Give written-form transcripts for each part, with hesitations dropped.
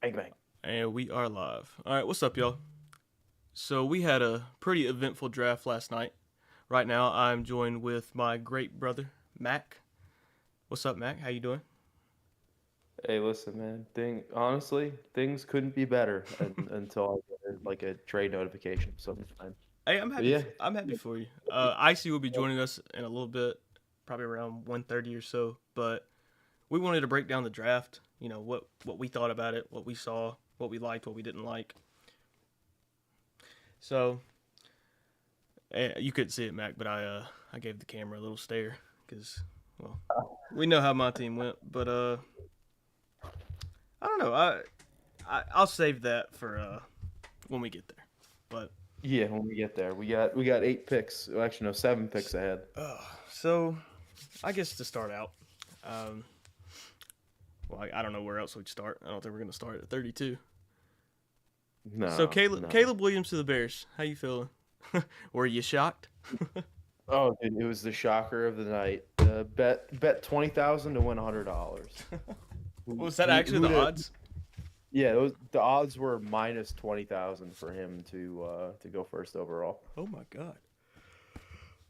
Bang bang. And we are live. All right, what's up, y'all? So we had a pretty eventful draft last night. Right now, I'm joined with my great brother, Mac. What's up, Mac? How you doing? Hey, listen, man. Honestly, things couldn't be better until I get like a trade notification. So I'm fine. Hey, I'm But happy. yeah, I'm happy for you. Icy will be joining us in a little bit, probably around 1:30 or so. But we wanted to break down the draft. You know what we thought about it, what we saw, what we liked, what we didn't like. So you couldn't see it, Mac, but I gave the camera a little stare because well, we know how my team went. But I don't know. I'll save that for when we get there. But yeah. When we get there, we got 8 picks. Well, actually, no, 7 picks ahead. so I guess to start out, um, well, I don't know where else we'd start. I don't think we're gonna start at 32. So No, Caleb no. Caleb Williams to the Bears. How you feeling? Were you shocked? Oh, dude, it was the shocker of the night. Bet 20,000 to win $100. Was that actually the Who'd have? odds? Yeah, the odds were minus 20,000 for him to go first overall. Oh my god.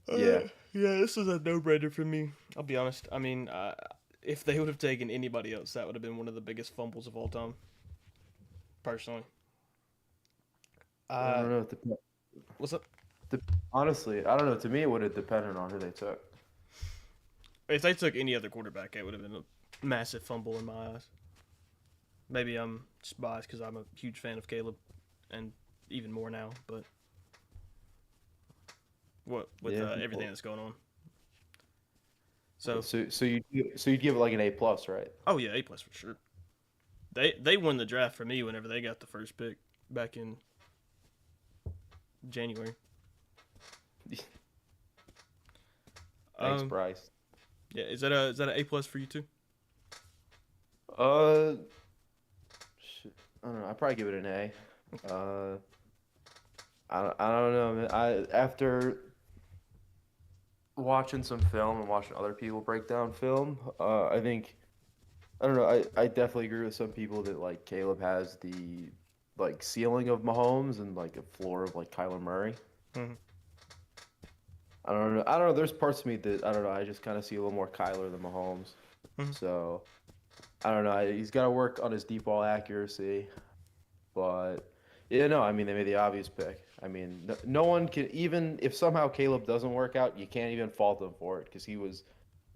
Yeah. Yeah, this is a no-brainer for me. I'll be honest. I mean, if they would have taken anybody else, that would have been one of the biggest fumbles of all time. Personally, I uh, don't know. what's up? Honestly, I don't know. To me, it would have depended on who they took. If they took any other quarterback, it would have been a massive fumble in my eyes. Maybe I'm just biased because I'm a huge fan of Caleb, and even more now. But what with Yeah. everything that's going on, so So you'd give it like an A plus, right? oh yeah, A plus for sure. They won the draft for me whenever they got the first pick back in January. Thanks, Um, Bryce. yeah, is that an A plus for you too? Uh, I don't know. I'd probably give it an A. Uh, I don't know, man. After watching some film and watching other people break down film, I don't know. I definitely agree with some people that like Caleb has the like ceiling of Mahomes and like a floor of like Kyler Murray. Mm-hmm. I don't know. I don't know. There's parts of me that I don't know. I just kind of see a little more Kyler than Mahomes. Mm-hmm. So I don't know. He's got to work on his deep ball accuracy, but yeah, no. I mean, they made the obvious pick. I mean, no one can even if somehow Caleb doesn't work out, you can't even fault him for it because he was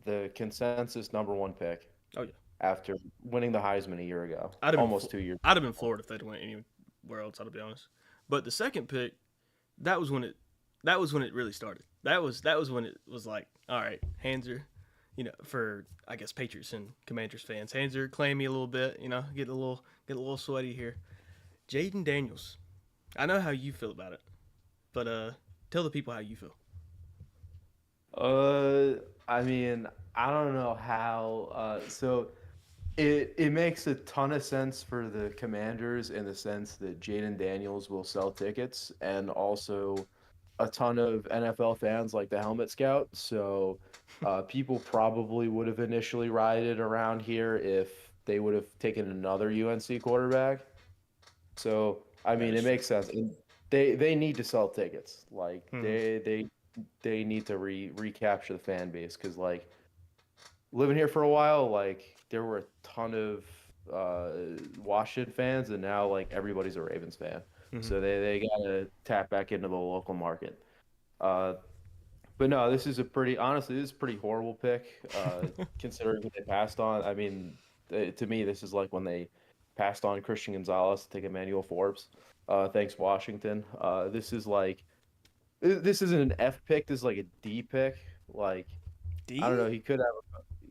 the consensus number one pick Oh yeah, after winning the Heisman a year ago, I'd have been almost 2 years. I'd have been floored if they'd went anywhere else. I'll be honest. But the second pick, that was when it that was when it really started. That was when it was like, all right, hands are, for I guess Patriots and Commanders fans, hands are clammy a little bit. Get a little sweaty here. Jaden Daniels. I know how you feel about it, but tell the people how you feel. Uh, I mean, I don't know how. So it makes a ton of sense for the Commanders in the sense that Jaden Daniels will sell tickets, and also a ton of NFL fans like the Helmet Scout. So people probably would have initially rioted around here if they would have taken another UNC quarterback. So I That mean, is it true. makes sense. And they need to sell tickets. Like Hmm. they need to recapture the fan base because like living here for a while, like there were a ton of Washington fans, and now like everybody's a Ravens fan. Hmm. So they gotta tap back into the local market. Uh, but no, this is a pretty honestly, this is a pretty horrible pick considering who they passed on. I mean, to me, this is like when they passed on Christian Gonzalez to take Emmanuel Forbes. Thanks Washington. This isn't an F pick. This is like a D pick. Like I don't know. D.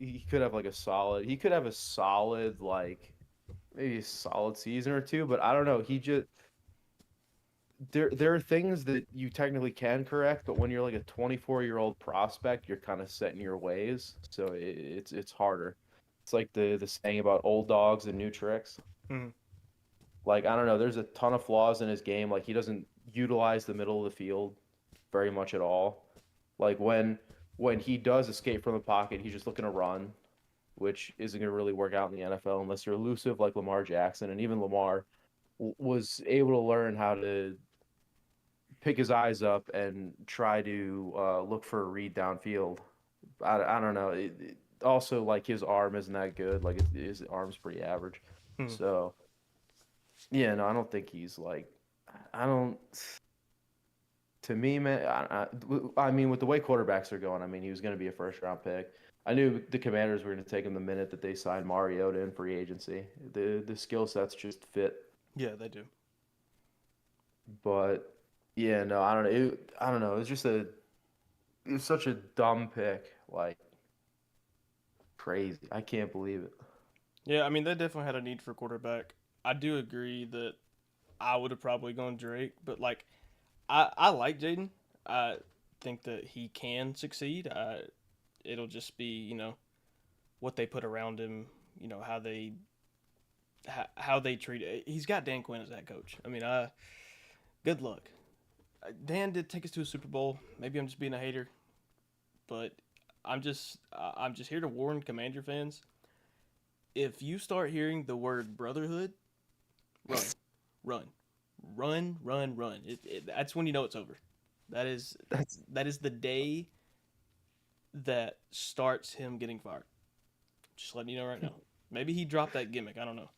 He could have like a solid. He could have a solid like maybe a solid season or two. But I don't know. He just there are things that you technically can correct, but when you're like a 24-year-old prospect, you're kind of set in your ways. So it's harder. It's like the saying about old dogs and new tricks. Hmm. Like I don't know. There's a ton of flaws in his game. Like he doesn't utilize the middle of the field very much at all. Like when he does escape from the pocket, he's just looking to run. which isn't going to really work out in the NFL unless you're elusive like Lamar Jackson. And even Lamar was able to learn how to pick his eyes up and try to look for a read downfield. I don't know. Also, like his arm isn't that good. Like his arm's pretty average. Hmm. So yeah, no, I don't think he's like. I don't. To me, man, I mean, with the way quarterbacks are going, I mean, he was going to be a first round pick. I knew the Commanders were going to take him the minute that they signed Mariota in free agency. The skill sets just fit. Yeah, they do. But yeah, no, I don't know. I don't know. It was such a dumb pick. Like crazy. I can't believe it. Yeah, I mean they definitely had a need for a quarterback. I do agree that I would have probably gone Drake, but like I like Jaden. I think that he can succeed. It'll just be what they put around him. How they treat it. He's got Dan Quinn as head coach. I mean, good luck. Dan did take us to a Super Bowl. Maybe I'm just being a hater, but I'm just here to warn Commander fans. If you start hearing the word brotherhood, run, run, run. That's when you know it's over. That is That's that is the day that starts him getting fired. Just letting you know right now. Maybe he dropped that gimmick. I don't know,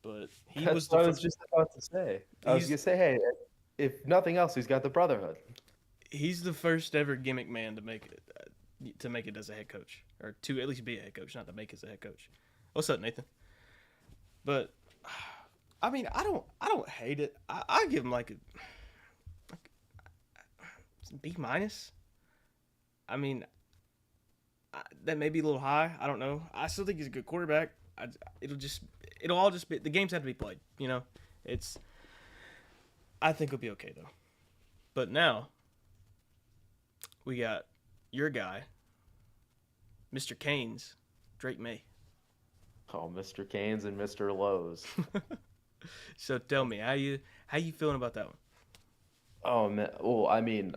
but he that's was what the I was first. just about to say. I was He's gonna say, hey, if nothing else, he's got the brotherhood. he's the first ever gimmick man to make it as a head coach, or to at least be a head coach, not to make it as a head coach. What's up, Nathan? But I mean, I don't hate it. I give him like a B minus. I mean, that may be a little high. I don't know. I still think he's a good quarterback. It'll all just be the games have to be played. It's. I think it'll be okay though. But now we got your guy, Mr. Keynes, Drake May. Oh, Mr. Canes and Mr. Lowe's. So tell me, how you feeling about that one? Oh man, well, I mean,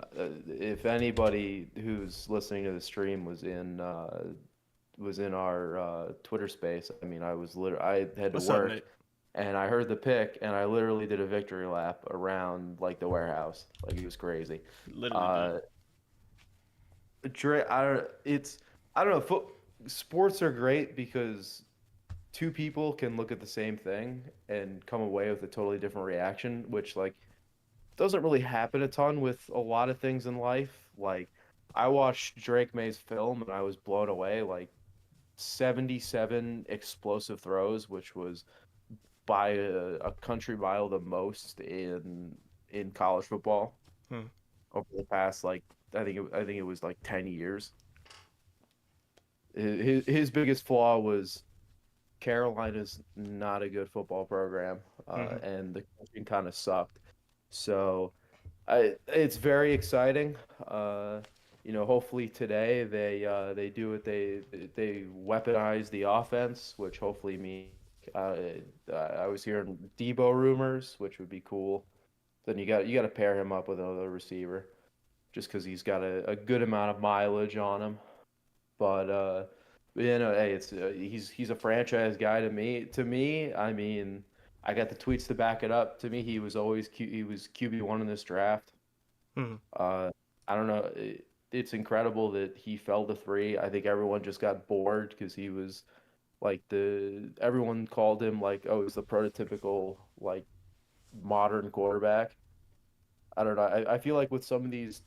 if anybody who's listening to the stream was in our Twitter space, I mean, I had to What's up, work Nate? and I heard the pick and I literally did a victory lap around like the warehouse, like it was crazy. Literally, dude. Uh, Dre, I don't know. Sports are great because two people can look at the same thing and come away with a totally different reaction, which like doesn't really happen a ton with a lot of things in life. Like I watched Drake May's film and I was blown away. Like 77 explosive throws, which was by a country mile the most in college football Hmm. over the past like I think it was like 10 years. His biggest flaw was Carolina's not a good football program, Hmm. and the coaching kind of sucked. So it's very exciting. Hopefully today they do it. They weaponize the offense, which hopefully means uh, I was hearing Debo rumors, which would be cool. Then you got to pair him up with another receiver, just because he's got a good amount of mileage on him. But hey, he's a franchise guy to me. To me, I mean, I got the tweets to back it up. To me, he was QB1 in this draft. Hmm. Uh, I don't know. It's incredible that he fell to three. I think everyone just got bored because he was like everyone called him like, oh, he's the prototypical like modern quarterback. I don't know. I feel like with some of these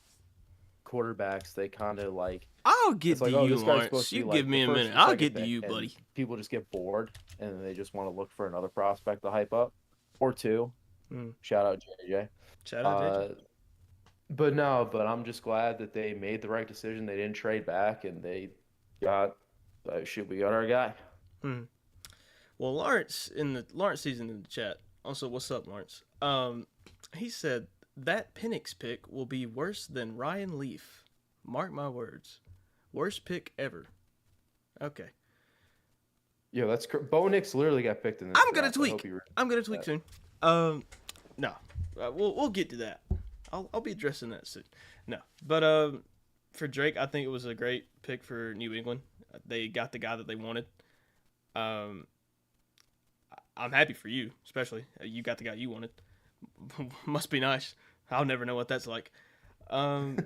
quarterbacks, they kind of like I'll it's get to like, oh, you, this guy's supposed Lawrence. to You be give like the me a first minute. or I'll second get to pick, you, and buddy. people just get bored and they just want to look for another prospect to hype up or two. Hmm. Shout out JJ. Shout out, JJ. Uh, but no, but I'm just glad that they made the right decision. They didn't trade back, and they got shoot, we got our guy. Hmm. Well, Lawrence season in the chat. Also, what's up, Lawrence? He said that Penix pick will be worse than Ryan Leaf. Mark my words. Worst pick ever. Okay. Yeah, Bo Nix literally got picked in this I'm gonna draft. I hope tweak. you I'm gonna tweak that. soon. No. We'll get to that. I'll be addressing that soon. No, but for Drake, I think it was a great pick for New England. They got the guy that they wanted. Um, I'm happy for you, especially you got the guy you wanted. Must be nice. I'll never know what that's like. Um,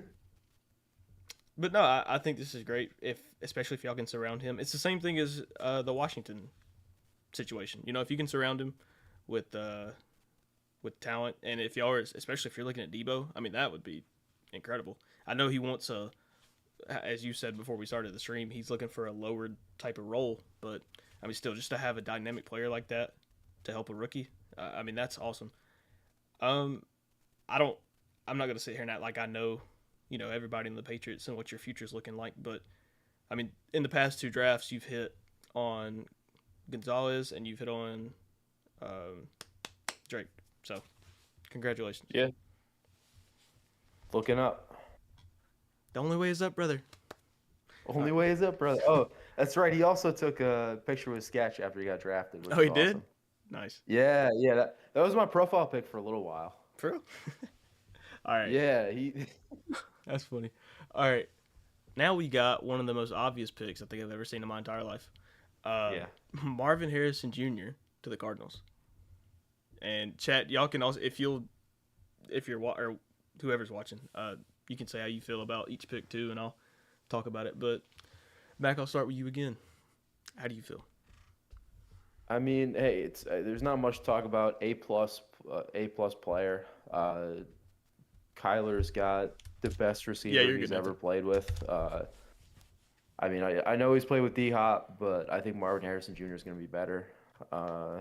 but no, I think this is great. If especially if y'all can surround him, it's the same thing as the Washington situation. You know, if you can surround him with talent, and if y'all are, especially if you're looking at Debo, I mean that would be incredible. I know he wants a, as you said before we started the stream, he's looking for a lower type of role, but I mean still just to have a dynamic player like that to help a rookie, I mean that's awesome. Um, I don't. I'm not gonna sit here and act like I know, everybody in the Patriots and what your future's looking like. But I mean, in the past two drafts, you've hit on Gonzalez and you've hit on um, Drake. So, congratulations. Yeah, looking up. The only way is up, brother. Only way is up, brother. Oh, that's right. He also took a picture with Sketch after he got drafted, which Oh, he is did. awesome. Nice. Yeah, yeah. That was my profile pic for a little while. For real. All right. Yeah, he. That's funny. All right. Now we got one of the most obvious picks I think I've ever seen in my entire life. Yeah. Marvin Harrison Jr. to the Cardinals. And chat, y'all can also if you're or whoever's watching, you can say how you feel about each pick too, and I'll talk about it. But Mac, I'll start with you again. How do you feel? I mean, hey, it's there's not much to talk about. A plus player. Kyler's got the best receiver you're he's good, ever Nathan. played with. I mean, I know he's played with D Hop, but I think Marvin Harrison Jr. is going to be better. Uh,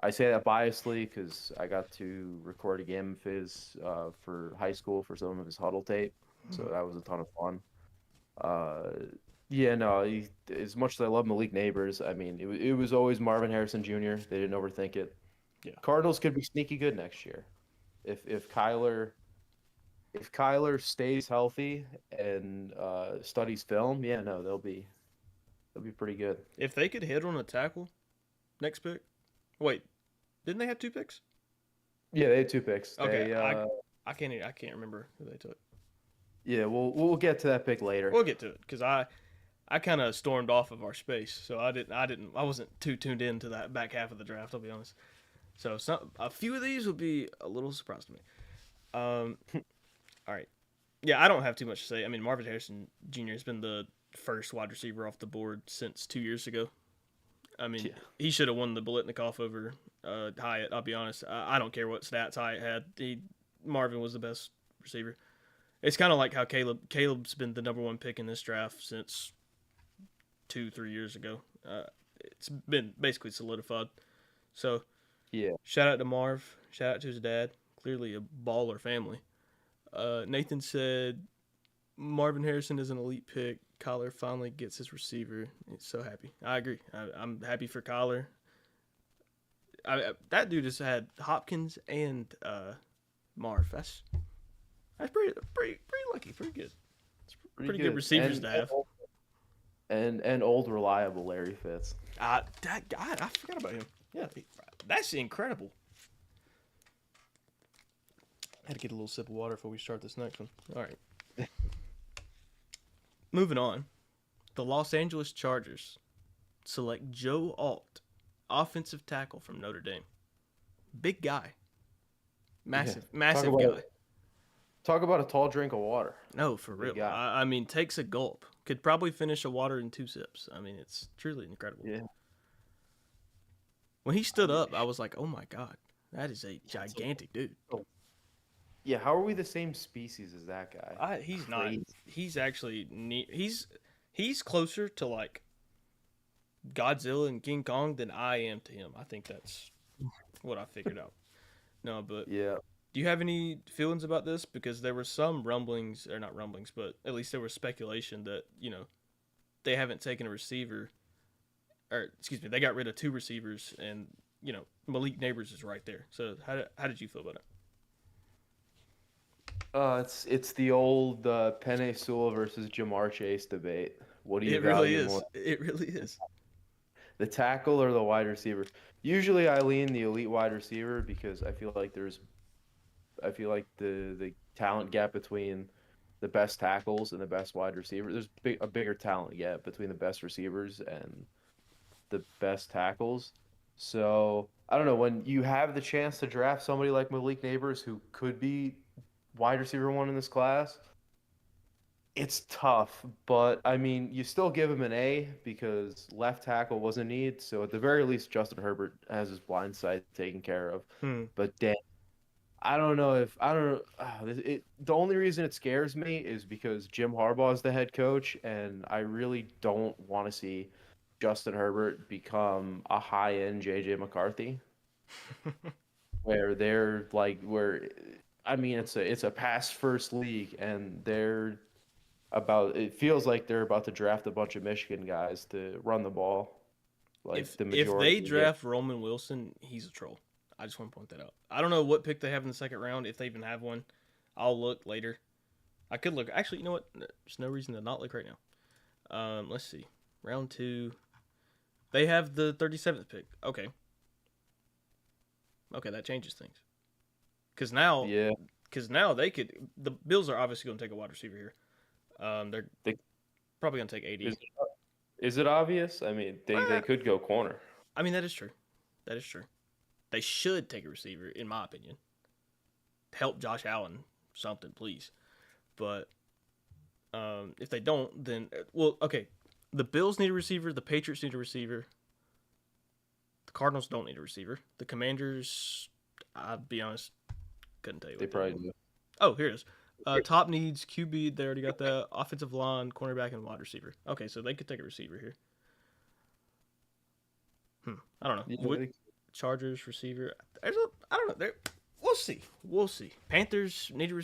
I say that biasly because I got to record a game of his for high school for some of his huddle tape, so that was a ton of fun. Uh, yeah, no, as much as I love Malik Neighbors, I mean, it was always Marvin Harrison Jr. They didn't overthink it. Yeah. Cardinals could be sneaky good next year if Kyler stays healthy and studies film. Yeah, no, they'll be pretty good. If they could hit on a tackle next pick. Wait, didn't they have two picks? Yeah, they had two picks. Okay, They I can't remember who they took. yeah, we'll get to that pick later. We'll get to it because I kind of stormed off of our space, so I wasn't too tuned into that back half of the draft. I'll be honest. So a few of these will be a little surprise to me. Um, all right, yeah, I don't have too much to say. I mean, Marvin Harrison Jr. has been the first wide receiver off the board since 2 years ago. I mean, Yeah. he should have won the Biletnikoff over Hyatt. I'll be honest. I don't care what stats Hyatt had. Marvin was the best receiver. It's kind of like how Caleb's been the number one pick in this draft since 2-3 years ago. It's been basically solidified. So Yeah. shout out to Marv. Shout out to his dad. Clearly a baller family. Nathan said Marvin Harrison is an elite pick. Kyler finally gets his receiver. He's so happy. I agree. I'm happy for Kyler. That dude has had Hopkins and Marv. That's pretty lucky. Pretty good. It's pretty good receivers to have. And old reliable Larry Fitz. That guy, I forgot about him. Yeah, that's incredible. I had to get a little sip of water before we start this next one. All right. Moving on. The Los Angeles Chargers select Joe Alt, offensive tackle from Notre Dame. Big guy. Massive guy. Talk about a tall drink of water. No, for real. Big guy. I mean, takes a gulp. Could probably finish a water in 2 sips. I mean, it's truly incredible. Yeah. When he stood up, I was like, oh my God, that is a gigantic dude. Yeah, how are we the same species as that guy? He's not. Crazy. He's actually he's closer to like Godzilla and King Kong than I am to him. I think that's what I figured out. No, but Yeah. do you have any feelings about this? Because there were some rumblings, or not rumblings, but at least there was speculation that they haven't taken a receiver, or excuse me, they got rid of 2 receivers, and Malik Neighbors is right there. So how did you feel about it? It's the old Penei Sewell versus Jamar Chase debate. What do you It really value is. more, It really is. the tackle or the wide receiver? Usually, I lean the elite wide receiver because I feel like the talent gap between the best tackles and the best wide receiver. There's a bigger talent gap between the best receivers and the best tackles. So I don't know, when you have the chance to draft somebody like Malik Neighbors who could be wide receiver one in this class, it's tough. But I mean, you still give him an A because left tackle was a need. So at the very least, Justin Herbert has his blind side taken care of. Hmm. But damn, I don't know if I don't. The only reason it scares me is because Jim Harbaugh is the head coach, and I really don't want to see Justin Herbert become a high-end JJ McCarthy, where they're like where, I mean, it's a pass first league, and it feels like they're about to draft a bunch of Michigan guys to run the ball, like the If they majority of the game. draft Roman Wilson, he's a troll. I just want to point that out. I don't know what pick they have in the second round, if they even have one. I'll look later. I could look. Actually, you know what? There's no reason to not look right now. Let's see. Round 2. They have the 37th pick. Okay. Okay, that changes things. Because now, Yeah, the Bills are obviously going to take a wide receiver here. They're they, probably going to take is, 80. is it obvious? I mean, they could go corner. I mean, that is true. That is true. They should take a receiver, in my opinion. Help Josh Allen something, please. But if they don't, then well, okay. The Bills need a receiver. The Patriots need a receiver. The Cardinals don't need a receiver. The Commanders, I'll be honest, couldn't tell you. They What probably want. do. Oh, here it is. Top needs QB. They already got the offensive line, cornerback, and wide receiver. Okay, so they could take a receiver here. I don't know. Yeah, Chargers receiver. I don't know. We'll see. We'll see. Panthers need a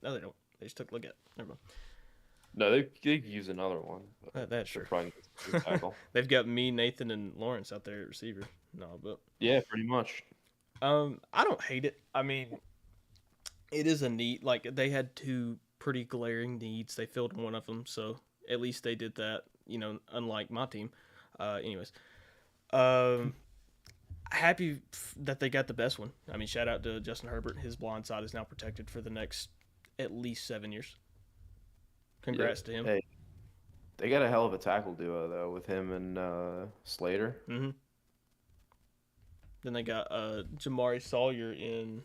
no, they don't. They just took a look at. Never mind. no, they could use another one. But That's they're true. probably gonna tackle. They've got me, Nathan, and Lawrence out there at receiver. No, but Yeah, pretty much. I don't hate it. I mean, it is a need. Like they had two pretty glaring needs. They filled one of them, so at least they did that. Unlike my team. Anyways, um, happy that they got the best one. I mean, shout out to Justin Herbert. His blind side is now protected for the next at least 7 years. Congrats to him. Hey, they got a hell of a tackle duo though with him and Slater. Mm-hmm. Then they got Jamari Sawyer in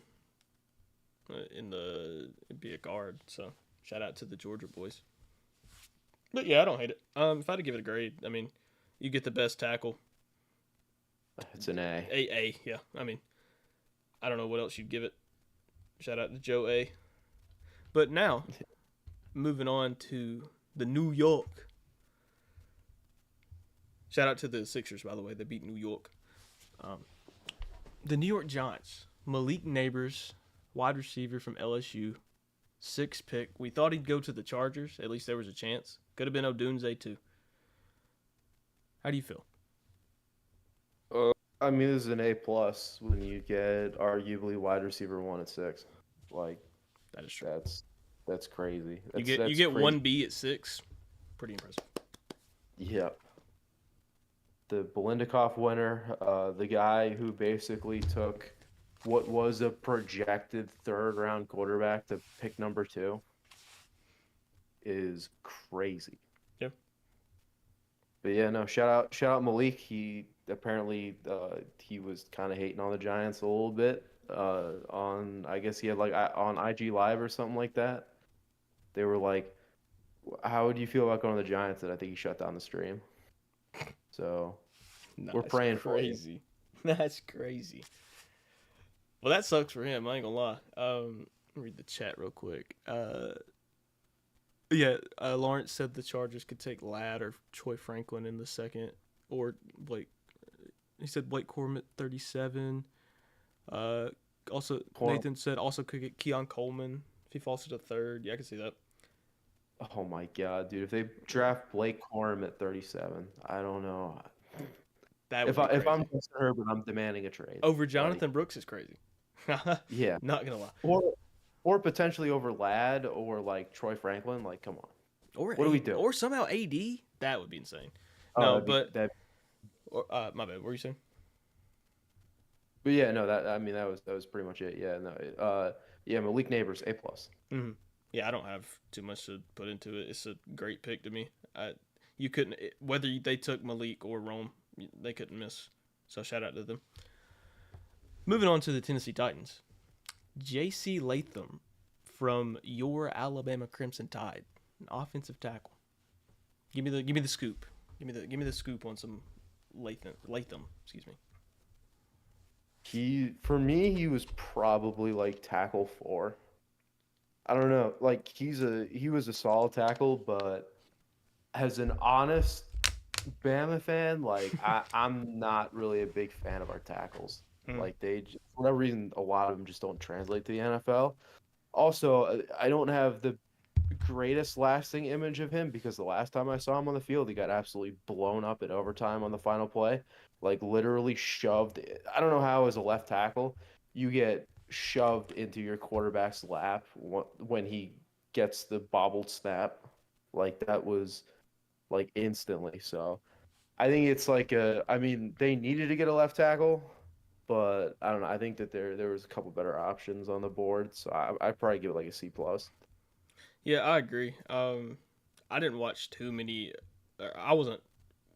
it'd be a guard. So shout out to the Georgia boys. But yeah, I don't hate it. If I had to give it a grade, I mean, you get the best tackle. It's an A. A, yeah. I mean, I don't know what else you'd give it. Shout out to Joe A. But now, moving on to the New York. Shout out to the Sixers, by the way. They beat New York. The New York Giants. Malik Neighbors, wide receiver from LSU. 6th pick. We thought he'd go to the Chargers. At least there was a chance. Could have been Odunze, too. How do you feel? I mean, this is an A plus when you get arguably wide receiver 1 at 6. Like That is true. that's crazy. You That's get crazy. 1B at 6. Pretty impressive. Yep. The Belindikoff winner, the guy who basically took what was a projected third round quarterback to pick number 2, is crazy. Yep. But yeah, no, shout out Malik. He apparently he was kind of hating on the Giants a little bit on, I guess he had like on IG Live or something like that. They were like, "How would you feel about going to the Giants?" And I think he shut down the stream. So we're praying for you. crazy. That's crazy. Well, that sucks for him. I ain't gonna lie. Read the chat real quick. Lawrence said the Chargers could take Ladd or Troy Franklin in the second, or Blake. He said Blake Corum at 37. Also, Corum. Nathan said also could get Keon Coleman if he falls to the third. Yeah, I can see that. Oh my God, dude! If they draft Blake Corum at 37, I don't know. That would If be I'm crazy. Justin Herbert, I'm demanding a trade. Over Jonathan Brooks is crazy. Yeah, Not gonna lie. or potentially over Ladd or like Troy Franklin. Like, come on. Or What do we do? Or somehow AD. That would be insane. Oh, No, that'd be- but that, my bad. What were you saying? but yeah, no, that was pretty much it. Yeah, no, yeah, Malik Neighbors A plus. Mm-hmm. Yeah, I don't have too much to put into it. It's a great pick to me. You couldn't whether they took Malik or Rome. They couldn't miss. So shout out to them. Moving on to the Tennessee Titans. J.C. Latham from your Alabama Crimson Tide, an offensive tackle. Give me the scoop. Give me the scoop on some Latham, excuse me. For me, he was probably like tackle 4. I don't know. Like he was a solid tackle, but as an honest Bama fan, like I'm not really a big fan of our tackles. Like for whatever reason, a lot of them just don't translate to the NFL. Also, I don't have the greatest lasting image of him because the last time I saw him on the field, he got absolutely blown up in overtime on the final play, like literally shoved. I don't know how as a left tackle you get shoved into your quarterback's lap when he gets the bobbled snap. Like that was like instantly. So I think it's like I mean, they needed to get a left tackle, but I don't know. I think that there was a couple better options on the board, so I'd probably give it like a C plus. Yeah, I agree. I didn't watch too many. I wasn't.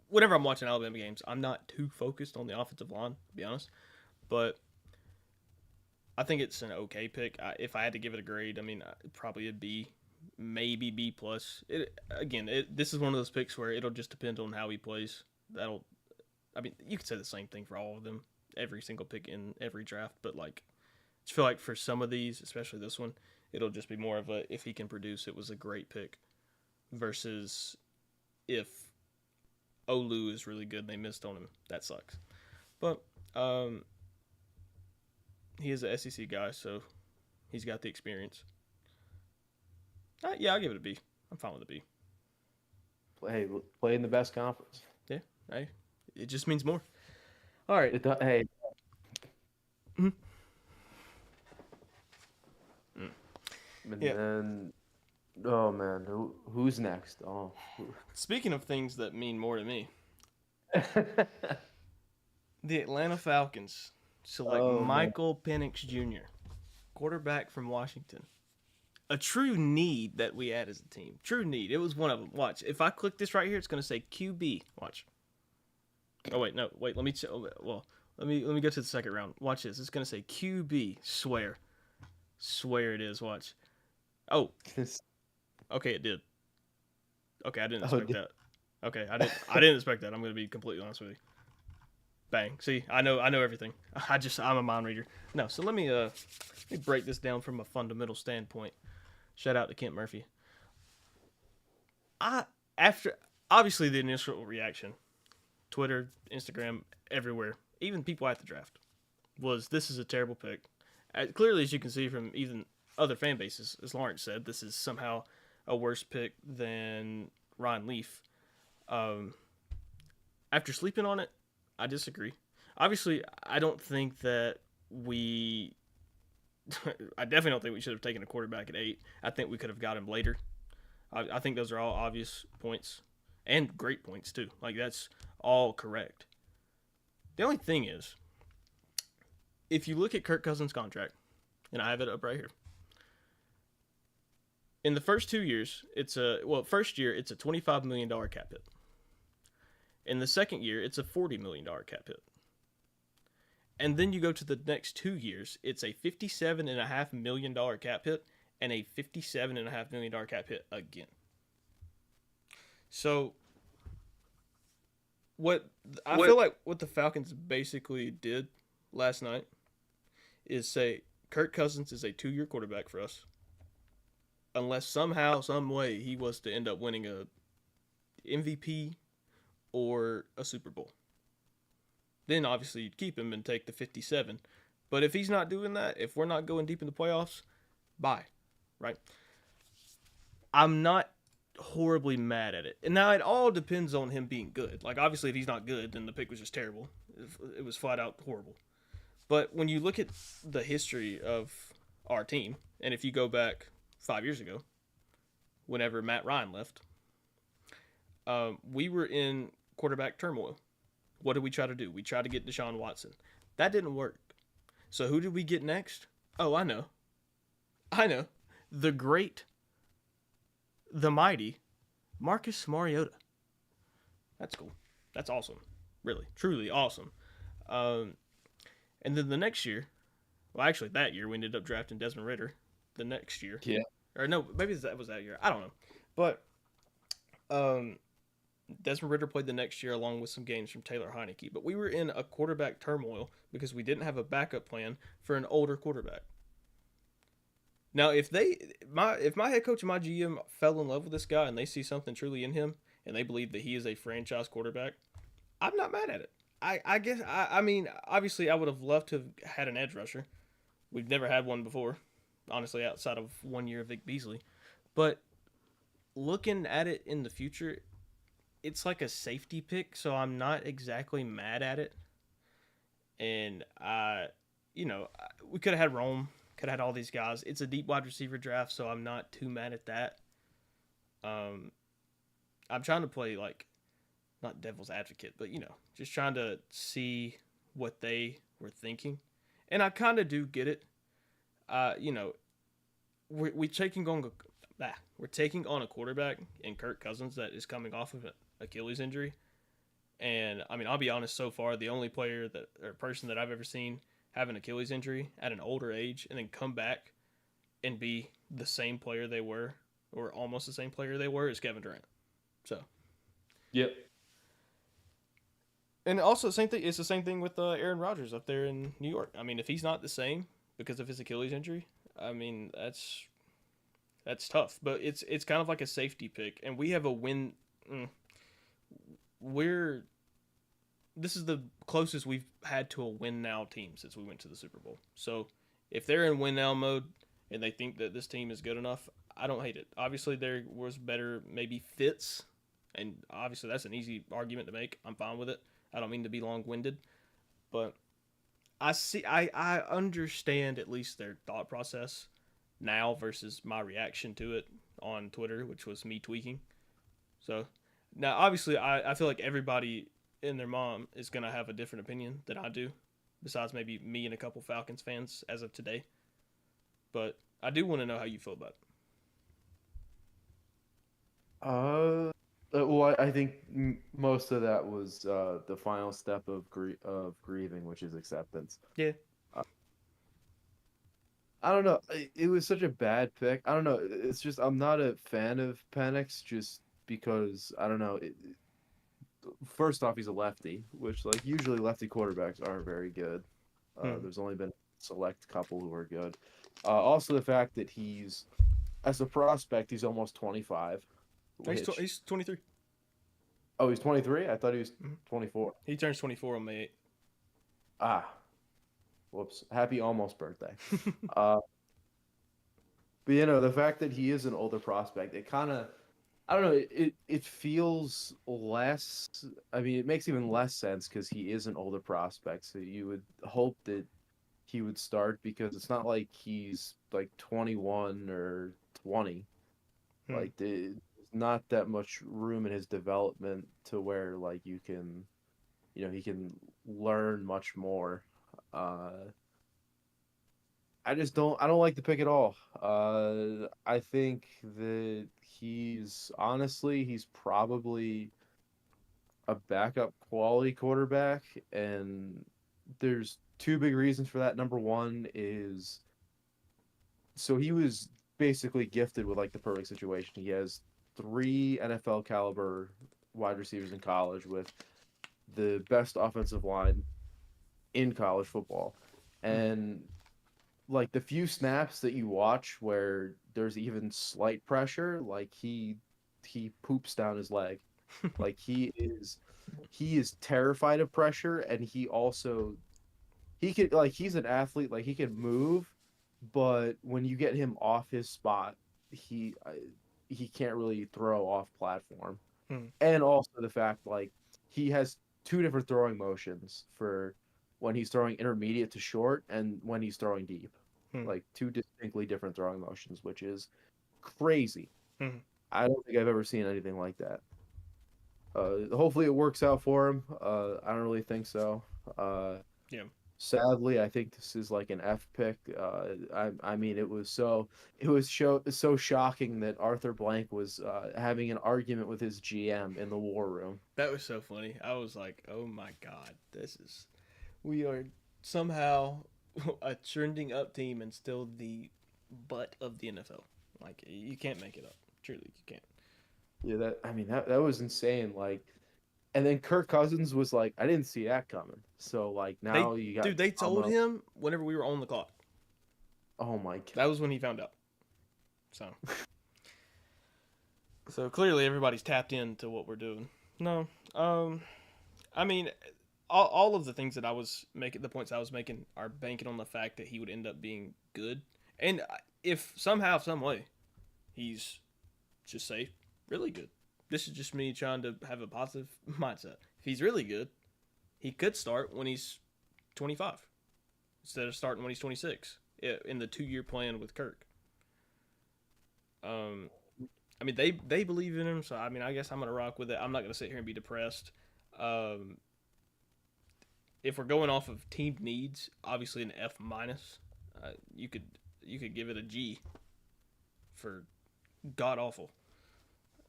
Whenever I'm watching Alabama games, I'm not too focused on the offensive line, to be honest. But I think it's an okay pick. If I had to give it a grade, I mean, probably a B, maybe B plus. This is one of those picks where it'll just depend on how he plays. I mean, you could say the same thing for all of them, every single pick in every draft. But like, I feel like for some of these, especially this one, it'll just be more of a if he can produce, it was a great pick, versus if Olu is really good and they missed on him, that sucks. But he is an SEC guy, so he's got the experience. Yeah, I'll give it a B. I'm fine with a B. Hey, play in the best conference. Yeah, hey, it just means more. All right. Hey. Mm-hmm. And then, oh man, who's next? Oh. Speaking of things that mean more to me, the Atlanta Falcons select Michael Penix Jr., quarterback from Washington. A true need that we had as a team. True need. It was one of them. Watch. If I click this right here, it's going to say QB. Watch. Oh wait, no, wait. Let me go to the second round. Watch this. It's going to say QB. Swear it is. Watch. Oh. Okay, it did. Okay, I didn't expect that. Okay, I didn't expect that. I'm going to be completely honest with you. Bang. See, I know everything. I'm a mind reader. No, so let me break this down from a fundamental standpoint. Shout out to Kent Murphy. After obviously the initial reaction, Twitter, Instagram, everywhere, even people at the draft, was this is a terrible pick. Clearly, as you can see from even other fan bases, as Lawrence said, this is somehow a worse pick than Ryan Leaf. After sleeping on it, I disagree. Obviously, I don't think that I definitely don't think we should have taken a quarterback at 8. I think we could have got him later. I think those are all obvious points and great points too. Like that's all correct. The only thing is, if you look at Kirk Cousins' contract, and I have it up right here. In the first 2 years, first year it's a $25 million cap hit. In the second year, it's a $40 million cap hit. And then you go to the next 2 years, it's a $57.5 million cap hit and a $57.5 million cap hit again. So, I feel like what the Falcons basically did last night is say, Kirk Cousins is a 2-year quarterback for us. Unless somehow, some way, he was to end up winning a MVP or a Super Bowl. Then obviously you'd keep him and take the 57. But if he's not doing that, if we're not going deep in the playoffs, bye. Right? I'm not horribly mad at it. And now it all depends on him being good. Like obviously if he's not good, then the pick was just terrible. It was flat out horrible. But when you look at the history of our team, and if you go back 5 years ago, whenever Matt Ryan left, we were in quarterback turmoil. What did we try to do? We tried to get Deshaun Watson. That didn't work. So who did we get next? Oh, I know. The great, the mighty, Marcus Mariota. That's cool. That's awesome. really, truly awesome. Um, and then the next year, well, actually that year we ended up drafting Desmond Ritter. The next year, Yeah. or no, maybe that was that year. I don't know, but um, Desmond Ritter played the next year along with some games from Taylor Heineke. But we were in a quarterback turmoil because we didn't have a backup plan for an older quarterback. Now, if my head coach and my GM fell in love with this guy and they see something truly in him and they believe that he is a franchise quarterback, I'm not mad at it. I guess I mean obviously I would have loved to have had an edge rusher. We've never had one before, honestly, outside of 1 year of Vic Beasley. But looking at it in the future, it's like a safety pick, so I'm not exactly mad at it. And we could have had Rome, could have had all these guys. It's a deep wide receiver draft, so I'm not too mad at that. Um, I'm trying to play like not devil's advocate, but just trying to see what they were thinking, and I kind of do get it. Uh, you know, we're taking on we're taking on a quarterback in Kirk Cousins that is coming off of an Achilles injury, and I mean I'll be honest, so far the only player that or person that I've ever seen have an Achilles injury at an older age and then come back and be the same player they were or almost the same player they were is Kevin Durant. So Yep. and also same thing. It's the same thing with Aaron Rodgers up there in New York. I mean, if he's not the same because of his Achilles injury, I mean that's tough. But it's kind of like a safety pick, and we have a win. Mm, we're this is the closest we've had to a win now team since we went to the Super Bowl. So if they're in win now mode and they think that this team is good enough, I don't hate it. Obviously, there was better maybe fits, and obviously that's an easy argument to make. I'm fine with it. I don't mean to be long winded, but I understand at least their thought process now versus my reaction to it on Twitter, which was me tweaking. So now obviously I feel like everybody and their mom is gonna have a different opinion than I do, besides maybe me and a couple Falcons fans as of today. But I do want to know how you feel about it. Well, I think most of that was the final step of grieving, which is acceptance. Yeah. Uh, I don't know. It was such a bad pick. I don't know. It's just I'm not a fan of Penix just because I don't know. First off, he's a lefty, which like usually lefty quarterbacks aren't very good. Hmm. There's only been a select couple who are good. Also, the fact that he's as a prospect, he's almost 25. Which He's 23. oh, he's 23. I thought he was Mhm. 24. He turns 24 on May Ah, whoops. Happy almost birthday. 8th. Uh, but the fact that he is an older prospect, it kind of I don't know. It feels less. I mean, it makes even less sense because he is an older prospect. So you would hope that he would start because it's not like he's like 21 or 20. Hmm. Like there's not that much room in his development to where like he can learn much more. Uh, I don't like the pick at all. I think that he's probably a backup quality quarterback, and there's two big reasons for that. Number one is so he was basically gifted with like the perfect situation. He has three NFL caliber wide receivers in college with the best offensive line in college football. Hmm. And like the few snaps that you watch where there's even slight pressure, like he poops down his leg. Like he is terrified of pressure, and he could like he's an athlete, like he can move, but when you get him off his spot, he can't really throw off platform. Hmm. And also the fact like he has two different throwing motions for when he's throwing intermediate to short and when he's throwing deep. Hmm. Like two distinctly different throwing motions, which is crazy. Hmm. I don't think I've ever seen anything like that. Hopefully it works out for him. I don't really think so. Uh, Yeah. Sadly, I think this is like an F pick. I mean, it was so shocking that Arthur Blank was having an argument with his GM in the war room. That was so funny. I was like, oh my god, we are somehow a trending up team and still the butt of the NFL. Like you can't make it up. Truly, you can't. Yeah, that was insane. Like, and then Kirk Cousins was like, I didn't see that coming. So like They now you got Dude, they told drama. him whenever we were on the clock. Oh my That was when he found out. So clearly everybody's tapped into what we're doing. No, I mean, all of the things that I was making, the points I was making, are banking on the fact that he would end up being good. And if somehow, some way, he's just say really good. This is just me trying to have a positive mindset. If he's really good, he could start when he's 25 instead of starting when he's 26 in the 2-year plan with Kirk. Um, I mean, they believe in him, so I mean, I guess I'm gonna rock with it. I'm not gonna sit here and be depressed. Um, if we're going off of team needs, obviously an F minus. You could give it a G for god awful.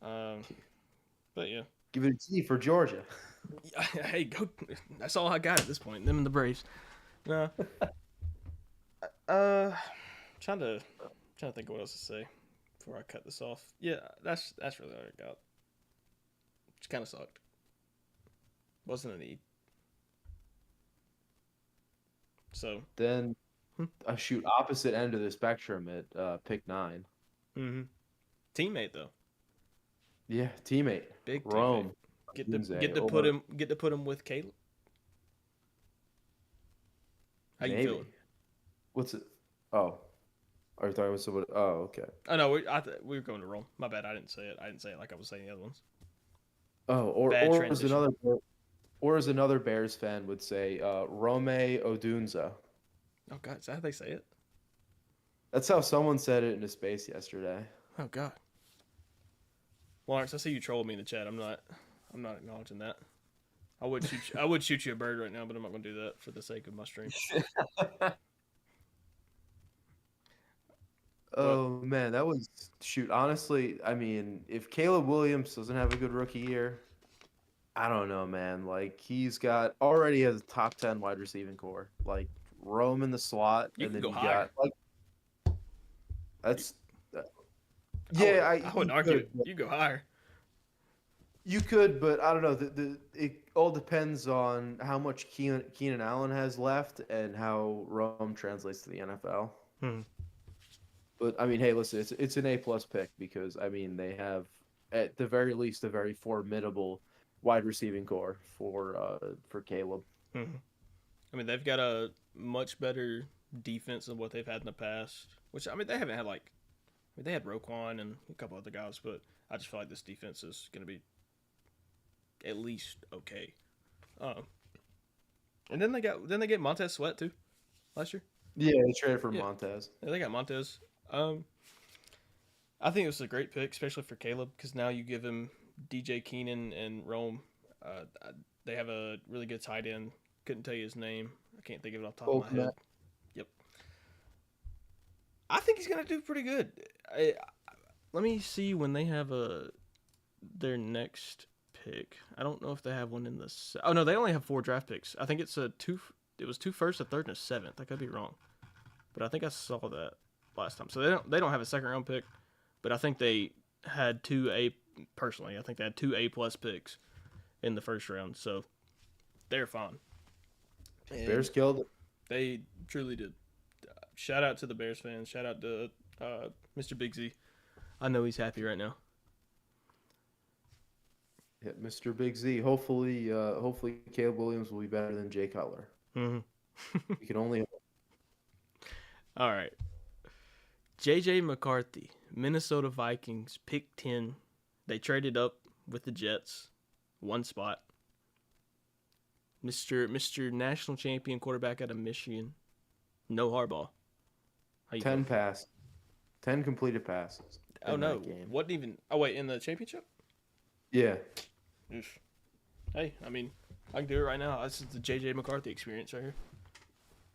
Um, but yeah, give it a T for Georgia. hey, go. That's all I got at this point. Them and the Braves. No. Trying to think of what else to say before I cut this off. Yeah, that's really all I got. Just kind of sucked. Wasn't a need. So Then I shoot opposite end of the spectrum at pick 9. mm-hmm. Teammate though, Yeah, teammate big teammate. Rome. Get to or put him with Caleb. How you maybe. feeling? What's it? Oh, are you talking about somebody? Oh, okay. Oh no, we were going to Rome. My bad. I didn't say it. I didn't say it like I was saying the other ones. Oh, Bad or as transition. another Bears fan would say, Rome Odunza. Oh god, is that how they say it? That's how someone said it in a space yesterday. Oh god. Lawrence, I see you trolled me in the chat. I'm not acknowledging that. I would shoot you a bird right now, but I'm not going to do that for the sake of my stream. Oh man, that was shoot. Honestly, I mean, if Caleb Williams doesn't have a good rookie year, I don't know, man. Like he's got already has a top 10 wide receiving core. Like Rome in the slot, You and can then go you higher. got like that's Yeah, yeah. I wouldn't argue it. You go higher. You could, but I don't know. It all depends on how much Keenan Allen has left and how Rome translates to the NFL. Hmm. But I mean, hey, listen, it's an A+ pick because I mean they have at the very least a very formidable wide receiving core for Caleb. Hmm. I mean, they've got a much better defense than what they've had in the past. Which I mean, they haven't had like, I mean, they had Roquan and a couple other guys, but I just feel like this defense is going to be at least okay. And then they get Montez Sweat too last year. Yeah, they traded for Yeah. Montez. Yeah, they got Montez. I think it was a great pick, especially for Caleb, because now you give him DJ Keenan and Rome. They have a really good tight end. Couldn't tell you his name. I can't think of it off the top of my head. Yep. I think he's gonna do pretty good. Let me see when they have their next pick. I don't know if they have one in the. Oh no, they only have 4 draft picks. I think it's It was 2 firsts, a third, and a 7th. I could be wrong, but I think I saw that last time. So they don't have a second round pick, but I think they had 2 A. Personally, I think they had 2 A+ picks in the first round. So they're fine. And Bears killed it. they truly did. Shout out to the Bears fans. Shout out to Mr. Big Z. I know he's happy right now. Yeah, Mr. Big Z. Hopefully Caleb Williams will be better than Jay Cutler. Mm-hmm. We can only hope. All right. J.J. McCarthy, Minnesota Vikings, pick 10. They traded up with the Jets, 1 spot. Mr. National Champion quarterback out of Michigan, no Harbaugh. How you 10 feeling? pass, 10 completed passes. Oh in no, that game. wasn't even. Oh wait, in the championship. Yeah. Oof. Hey, I mean, I can do it right now. This is the J.J. McCarthy experience right here.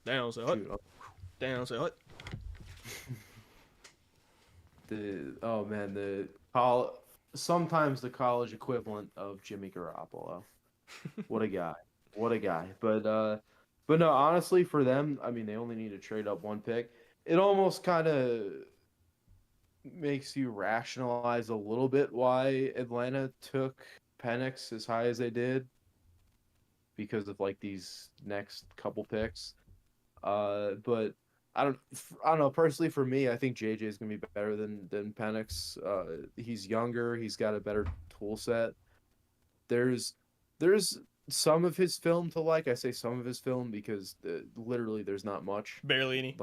Down, say hut. Shoot, Down, say hut. oh man, sometimes the college equivalent of Jimmy Garoppolo. What a guy. What a guy. But no, honestly for them, I mean they only need to trade up one pick. It almost kind of makes you rationalize a little bit why Atlanta took Penix as high as they did because of like these next couple picks. But I don't know. Personally, for me, I think JJ is gonna be better than Penix. He's younger. He's got a better tool set. There's some of his film to like. I say some of his film because literally there's not much. Barely any.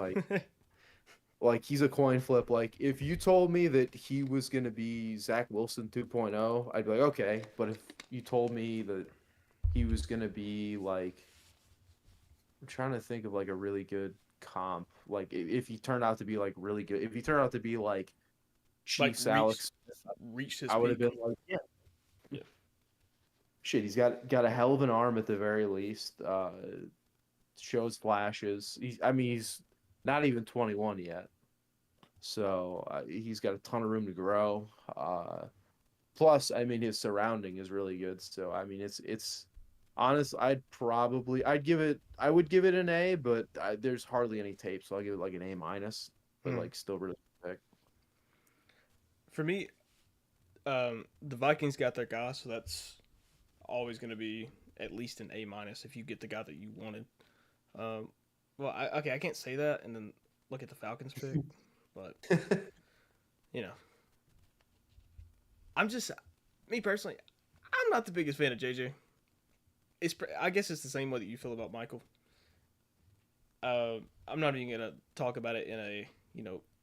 Like he's a coin flip. Like if you told me that he was gonna be Zach Wilson 2.0, I'd be like okay. But if you told me that he was gonna be like, I'm trying to think of like a really good comp. Like if he turned out to be like really good, if he turned out to be like Chiefs Alex Smith, reached his I would have peak. been like, yeah, Yeah. shit. He's got a hell of an arm at the very least. Shows flashes. He's not even 21 yet, so he's got a ton of room to grow. Plus, I mean, his surrounding is really good. So I mean, it's honest. I would give it an A, but there's hardly any tape, so I'll give it like an A minus. But like, still really pick. For me, the Vikings got their guy, so that's always going to be at least an A minus if you get the guy that you wanted. I can't say that and then look at the Falcons pick, but you know, me personally, I'm not the biggest fan of JJ. I guess it's the same way that you feel about Michael. I'm not even gonna talk about it in a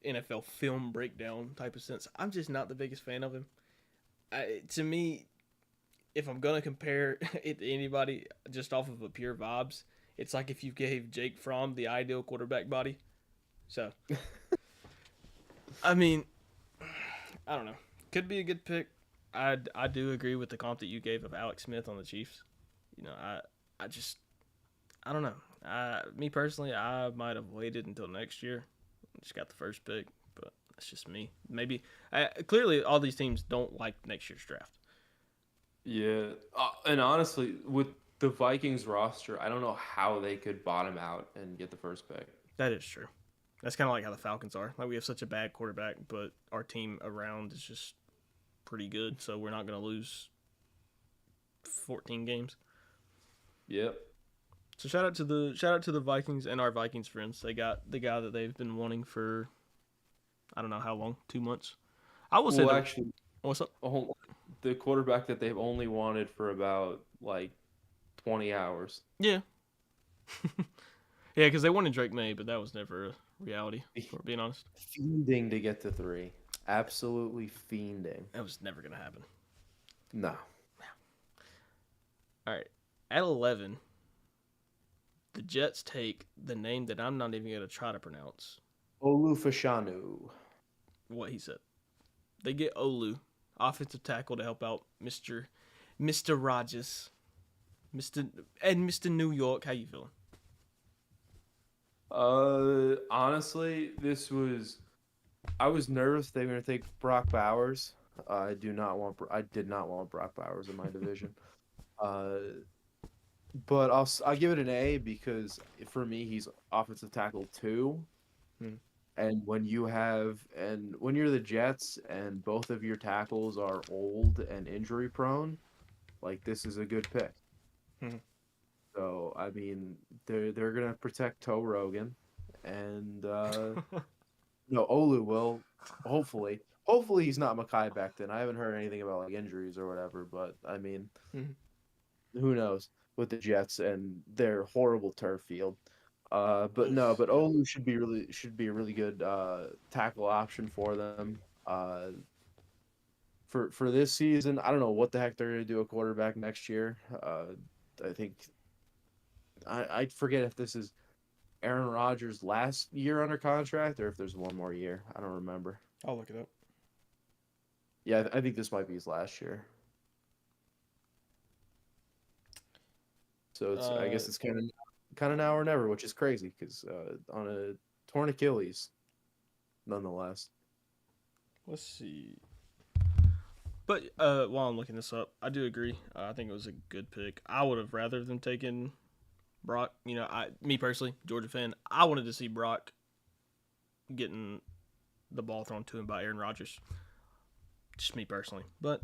NFL film breakdown type of sense. I'm just not the biggest fan of him. To me, if I'm gonna compare it to anybody just off of a pure vibes, it's like if you gave Jake Fromm the ideal quarterback body. So, I mean, I don't know. Could be a good pick. I do agree with the comp that you gave of Alex Smith on the Chiefs. I don't know. Me personally, I might have waited until next year. Just got the first pick, but that's just me. Maybe clearly all these teams don't like next year's draft. Yeah, and honestly, with the Vikings roster, I don't know how they could bottom out and get the first pick. That is true. That's kind of like how the Falcons are. Like we have such a bad quarterback, but our team around is just pretty good, so we're not going to lose 14 games. Yep. So shout out to the Vikings and our Vikings friends. They got the guy that they've been wanting for I don't know how long, 2 months. I will say actually, what's up? The quarterback that they've only wanted for about like 20 hours. Yeah. Yeah, because they wanted Drake May, but that was never a reality, for being honest. Fiending to get to 3. Absolutely fiending. That was never going to happen. No. All right. At 11, the Jets take the name that I'm not even going to try to pronounce. Olu Fashanu. What he said. They get Olu, offensive tackle, to help out Mr. Rodgers. Mr. New York. How you feeling? Honestly, I was nervous they were going to take Brock Bowers. I did not want Brock Bowers in my division. But I'll give it an A because for me he's offensive tackle 2. And when you're the Jets and both of your tackles are old and injury prone, like this is a good pick. So I mean they're gonna protect Toe Rogan, and no, Olu will hopefully he's not Mekhi Becton. I haven't heard anything about like injuries or whatever, but I mean who knows with the Jets and their horrible turf field. But Olu should be a really good tackle option for them. For this season, I don't know what the heck they're gonna do a quarterback next year. I think I forget if this is Aaron Rodgers' last year under contract or if there's one more year. I don't remember. I'll look it up. Yeah, I think this might be his last year. So I guess it's kind of kind of now or never, which is crazy because on a torn Achilles, nonetheless. Let's see. But while I'm looking this up, I do agree. I think it was a good pick. I would have rather them taken Brock. You know, me personally, Georgia fan, I wanted to see Brock getting the ball thrown to him by Aaron Rodgers. Just me personally, but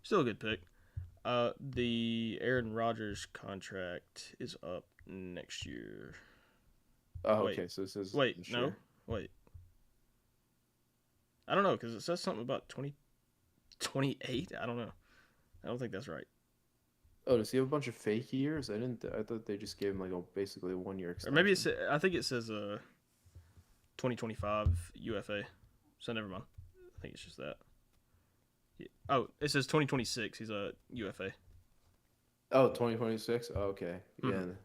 still a good pick. The Aaron Rodgers contract is up next year. Oh, Wait. okay. So this is Wait, this no, year. wait. I don't know because it says something about 2028. I don't know. I don't think that's right. Oh, does he have a bunch of fake years? I didn't. I thought they just gave him like a basically a 1 year Or extension. maybe it's. I think it says 2025 UFA. So never mind. I think it's just that. Yeah. Oh, it says 2026. He's a UFA. Oh, 2026. Oh, okay. Yeah. Mhm.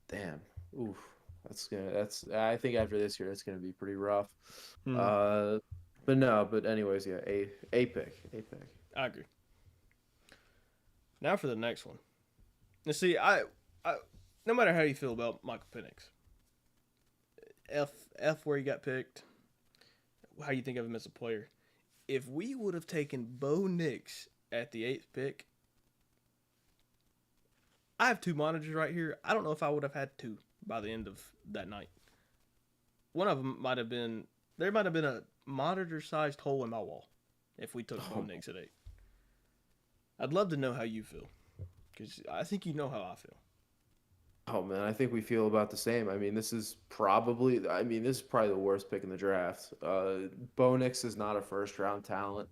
Damn. Oof. That's gonna. That's. I think after this year, that's gonna be pretty rough. Hmm. But no. But anyways, yeah. A pick. A pick. I agree. Now for the next one. Now see, I no matter how you feel about Michael Penix, F where he got picked, how you think of him as a player. If we would have taken Bo Nix at the 8th pick, I have 2 monitors right here. I don't know if I would have had 2 by the end of that night. One of them might have been there might have been a monitor-sized hole in my wall if we took Bo Nix at 8. I'd love to know how you feel because I think you know how I feel. Oh man, I think we feel about the same. I mean, this is probably. I mean, this is probably the worst pick in the draft. Bo Nix is not a first round talent.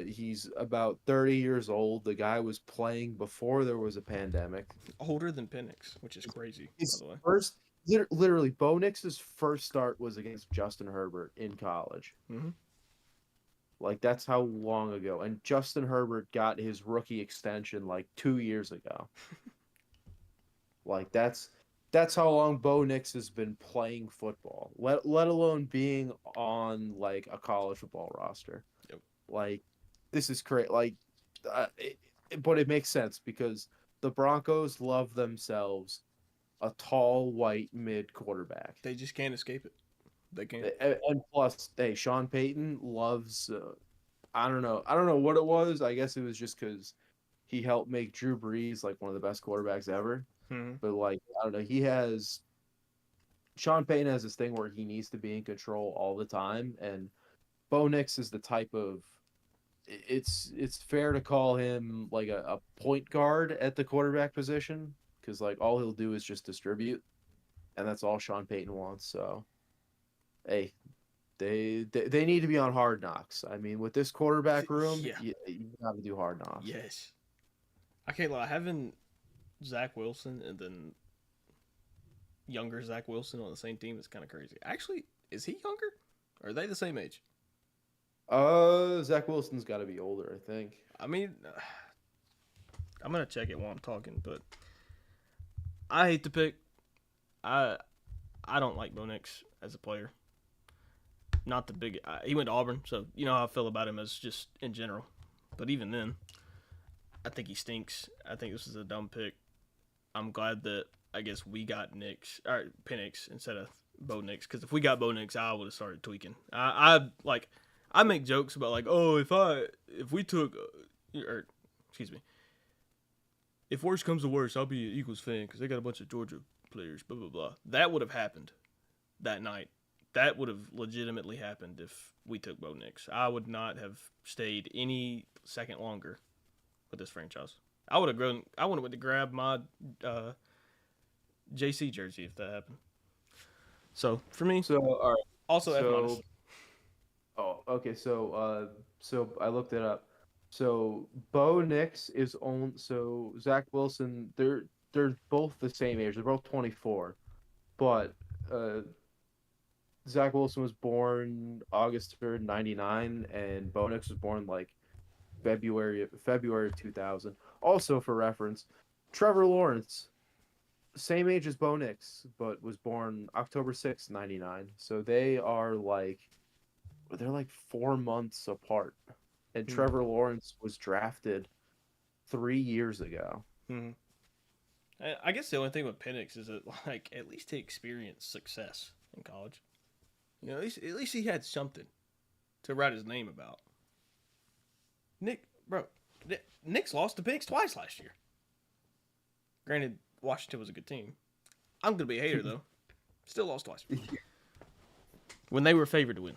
He's about 30 years old. The guy was playing before there was a pandemic. Older than Penix, which is crazy, by His the way. first, literally, Bo Nix's first start was against Justin Herbert in college. Mhm. Like that's how long ago. And Justin Herbert got his rookie extension like 2 years ago. Like that's how long Bo Nix has been playing football. Let alone being on like a college football roster. Yep. Like this is great. Like, but it makes sense because the Broncos love themselves a tall white mid quarterback. They just can't escape it. They can't. And plus, hey, Sean Payton loves. I don't know. I don't know what it was. I guess it was just because he helped make Drew Brees like one of the best quarterbacks ever. Mhm. But like, I don't know. He has. Sean Payton has this thing where he needs to be in control all the time, and Bo Nix is the type of. It's fair to call him like a point guard at the quarterback position because like all he'll do is just distribute, and that's all Sean Payton wants. So, hey, they need to be on Hard Knocks. I mean, with this quarterback room, Yeah. you got to do Hard Knocks. Yes. I can't lie. Having Zach Wilson and then younger Zach Wilson on the same team is kind of crazy. Actually, is he younger? Or are they the same age? Zach Wilson's got to be older, I think. I mean, I'm gonna check it while I'm talking, but I hate the pick. I don't like Bo Nix as a player. Not the big. He went to Auburn, so you know how I feel about him as just in general. But even then, I think he stinks. I think this is a dumb pick. I'm glad that I guess we got Penix instead of Bo Nix, because if we got Bo Nix, I would have started tweaking. I make jokes about like, oh, if we took, or excuse me, if worse comes to worse, I'll be an Eagles fan because they got a bunch of Georgia players. Blah blah blah. That would have happened that night. That would have legitimately happened if we took Bo Nix. I would not have stayed any second longer with this franchise. I would have went to grab my JC jersey if that happened. So for me, So, all right. also F minus. So, oh, okay. So I looked it up. So Bo Nix is on. So Zach Wilson, they're both the same age. They're both 24, but Zach Wilson was born August 3rd, 99, and Bo Nix was born like February 2000. Also, for reference, Trevor Lawrence, same age as Bo Nix, but was born October 6th, 99. So they're like 4 months apart. And Trevor Lawrence was drafted 3 years ago. Mm-hmm. I guess the only thing with Penix is that like at least he experienced success in college. You know, at least he had something to write his name about. Nick, bro, Nick's lost to Penix twice last year. Granted, Washington was a good team. I'm gonna be a hater though. Still lost twice when they were favored to win.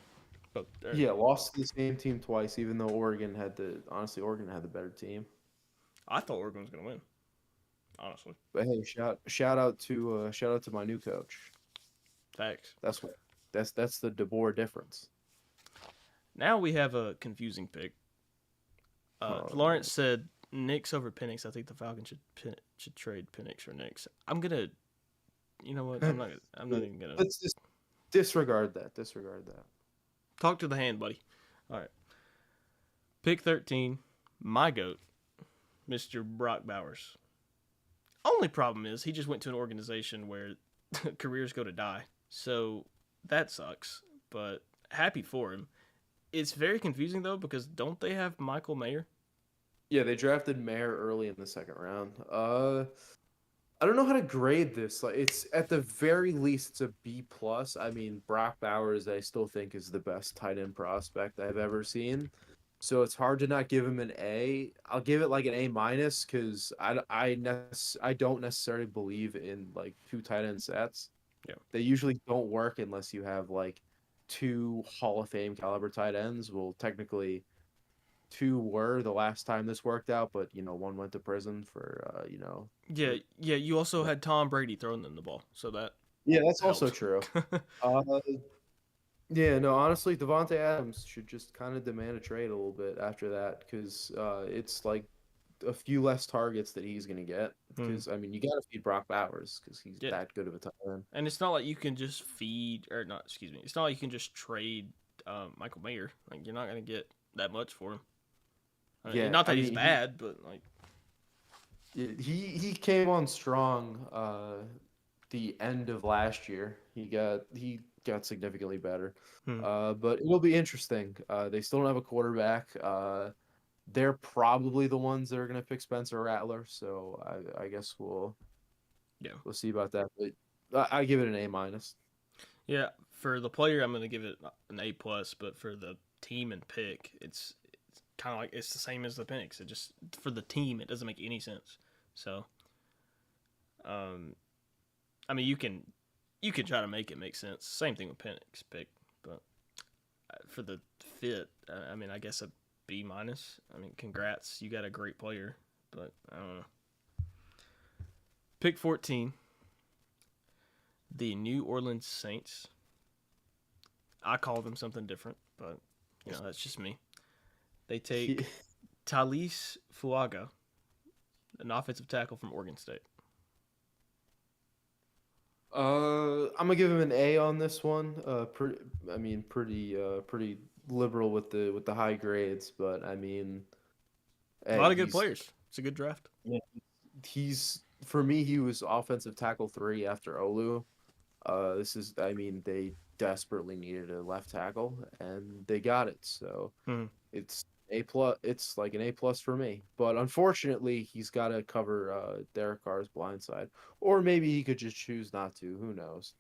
But Yeah, lost to the same team twice, even though Oregon had the better team. I thought Oregon was gonna win. Honestly, But hey, shout out to my new coach. facts. That's the DeBoer difference. Now we have a confusing pick. Lawrence said Knicks over Penix. I think the Falcons should trade Penix for Knicks. I'm gonna, you know what? I'm not even gonna. Let's just disregard that. Talk to the hand, buddy. All right. Pick 13, my GOAT, Mr. Brock Bowers. Only problem is he just went to an organization where careers go to die. So that sucks, but happy for him. It's very confusing, though, because don't they have Michael Mayer? Yeah, they drafted Mayer early in the second round. I don't know how to grade this. Like, it's at the very least, it's a B plus. I mean, Brock Bowers, I still think is the best tight end prospect I've ever seen. So it's hard to not give him an A. I'll give it like an A minus because I don't necessarily believe in like two tight end sets. Yeah. They usually don't work unless you have like two Hall of Fame caliber tight ends. Well, technically, two were the last time this worked out, but one went to prison for Yeah. You also had Tom Brady throwing them the ball, so that. Yeah, that's helped. also true. Yeah, no, honestly, Devontae Adams should just kind of demand a trade a little bit after that because it's like a few less targets that he's gonna get. Because I mean, you gotta feed Brock Bowers because he's that good of a tight end. And it's not like you can just feed or not. Excuse me. It's not like you can just trade Michael Mayer. Like you're not gonna get that much for him. Yeah, not that he's bad, but like he came on strong the end of last year. He got significantly better. But it'll be interesting. They still don't have a quarterback. They're probably the ones that are going to pick Spencer Rattler. So I guess we'll see about that. But I give it an A minus. Yeah, for the player, I'm going to give it an A plus. But for the team and pick, it's kind of like it's the same as the Penix. It just for the team, it doesn't make any sense. So, I mean, you can try to make it make sense. Same thing with Penix pick, but for the fit, I mean, I guess a B minus. I mean, congrats, you got a great player, but I don't know. Pick 14, the New Orleans Saints. I call them something different, but that's just me. They take Talise Fuaga, an offensive tackle from Oregon State. I'm gonna give him an A on this one. Pretty liberal with the high grades, but I mean, a lot of good players. It's a good draft. Yeah, for me, he was offensive tackle 3 after Olu. They desperately needed a left tackle, and they got it. So it's A plus. It's like an A plus for me. But unfortunately, he's got to cover Derek Carr's blind side, or maybe he could just choose not to. Who knows?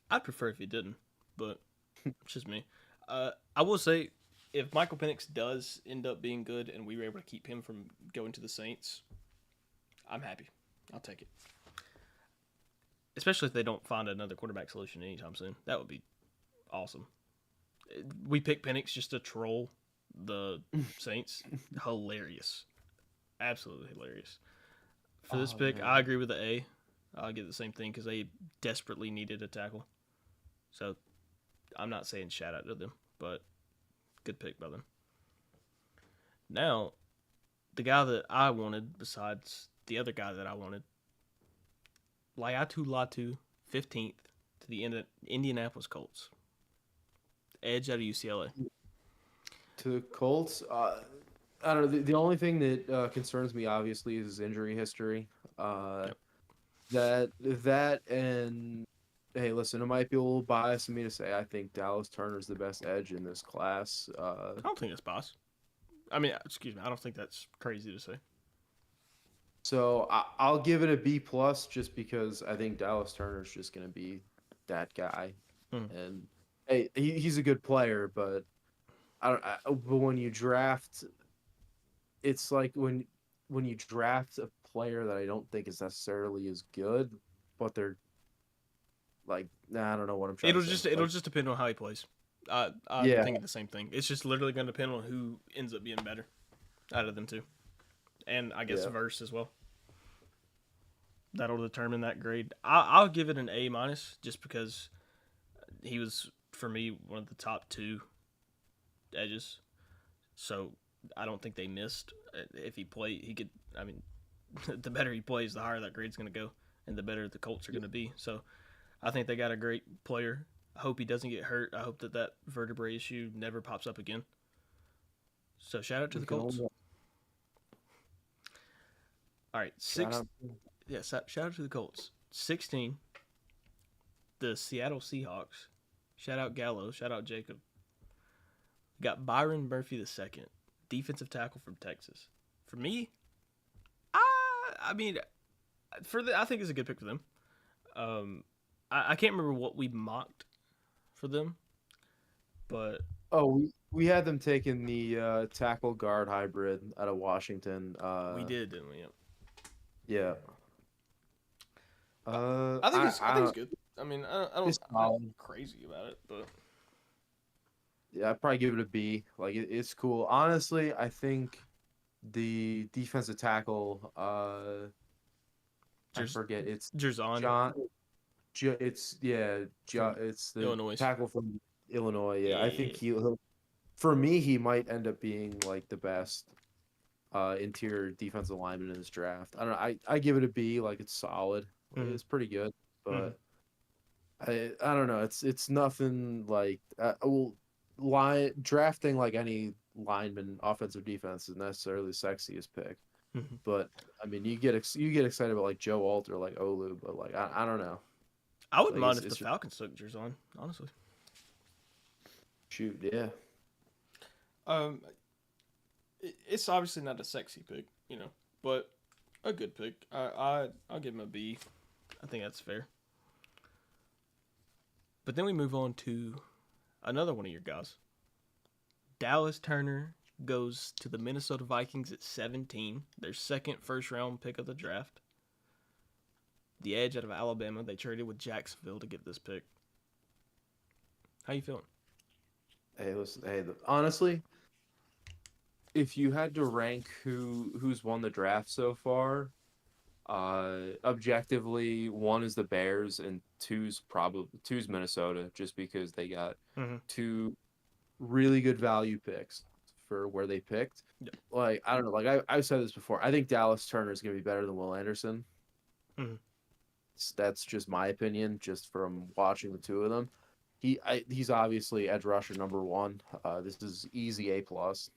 I'd prefer if he didn't, but it's just me. I will say, if Michael Penix does end up being good, and we were able to keep him from going to the Saints, I'm happy. I'll take it. Especially if they don't find another quarterback solution anytime soon. That would be awesome. We picked Penix just to troll the Saints. Hilarious. Absolutely hilarious. For this pick, man. I agree with the A. I'll get the same thing because they desperately needed a tackle. So I'm not saying shout out to them, but good pick by them. Now, the guy that I wanted, besides the other guy that I wanted, Laiatu Latu, 15th to the Indianapolis Colts. Edge out of UCLA. To the Colts, I don't know. The only thing that concerns me, obviously, is his injury history. That and hey, listen, it might be a little biased of me to say I think Dallas Turner's the best edge in this class. I don't think that's biased. I mean, excuse me, I don't think that's crazy to say. So I'll give it a B plus just because I think Dallas Turner's just gonna be that guy, Hmm. and hey, he's a good player, but but when you draft, it's like when you draft a player that I don't think is necessarily as good, but they're like, nah, I don't know what I'm trying to say. It'll Like, just depend on how he plays. I'm yeah, thinking the same thing. It's just literally going to depend on who ends up being better out of them two, and I guess yeah, verse as well. That'll determine that grade. I'll give it an A minus just because he was for me one of the top two edges. So I don't think they missed. If he played, he could. I mean, the better he plays, the higher that grade's going to go, and the better the Colts are going to be. So I think they got a great player. I hope he doesn't get hurt. I hope that vertebrae issue never pops up again. So shout out to we the can Colts. only All right, shout six. out. Yeah, shout out to the Colts. 16. The Seattle Seahawks. Shout out Gallo. Shout out Jacob. We got Byron Murphy II, defensive tackle from Texas. For me, I mean, I think it's a good pick for them. I can't remember what we mocked for them, but Oh, we had them taking the tackle guard hybrid out of Washington. we did, didn't we? Yep. Yeah. I think it's good. I mean, It's I'm not solid. crazy about it, but Yeah, I'd probably give it a B. Like it's cool. Honestly, I think the defensive tackle, I Jer- forget. It's Jerzon, John. It's yeah. from It's the Illinois. tackle from Illinois. Yeah, I think Yeah. for me, he might end up being like the best interior defensive lineman in this draft. I don't know. I give it a B. Like it's solid. Mhm. It's pretty good, Mhm. but I don't know. It's nothing like well, drafting like any lineman, offensive defense is necessarily the sexiest pick. Mhm. But I mean, you get excited about like Joe Alt or like Olu, but like I don't know. I wouldn't Like mind if the it's Falcons took Jerzon, honestly. shoot, yeah. Um, it's obviously not a sexy pick, but a good pick. I'll give him a B. I think that's fair. But then we move on to another one of your guys. Dallas Turner goes to the Minnesota Vikings at 17, their second first round pick of the draft. The edge out of Alabama, they traded with Jacksonville to get this pick. How you feeling? Hey, listen, honestly, if you had to rank who's won the draft so far, objectively, one is the Bears and two's Minnesota, just because they got Mm-hmm. two really good value picks for where they picked. Yep. Like I don't know, like I've said this before. I think Dallas Turner is gonna be better than Will Anderson. Mhm. That's just my opinion, just from watching the two of them. He's obviously edge rusher number one. This is easy A plus.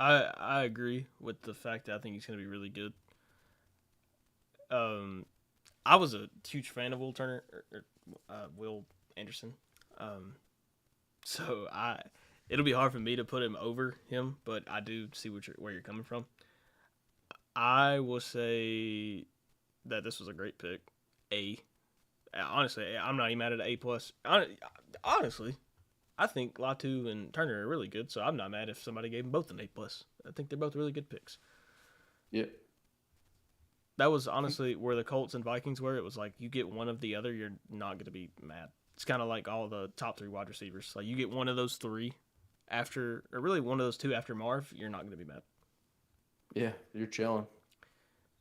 I agree with the fact that I think he's going to be really good. I was a huge fan of Will Turner, Will Anderson. Um, so it'll be hard for me to put him over him, but I do see where you're coming from. I will say that this was a great pick. A. Honestly, I'm not even mad at an A plus. Honestly, I think Latu and Turner are really good, so I'm not mad if somebody gave them both an A plus. I think they're both really good picks. Yeah. That was honestly where the Colts and Vikings were. It was like you get one of the other, you're not going to be mad. It's kind of like all the top three wide receivers. Like you get one of those three after, or really one of those two after Marv, you're not going to be mad. Yeah, you're chilling.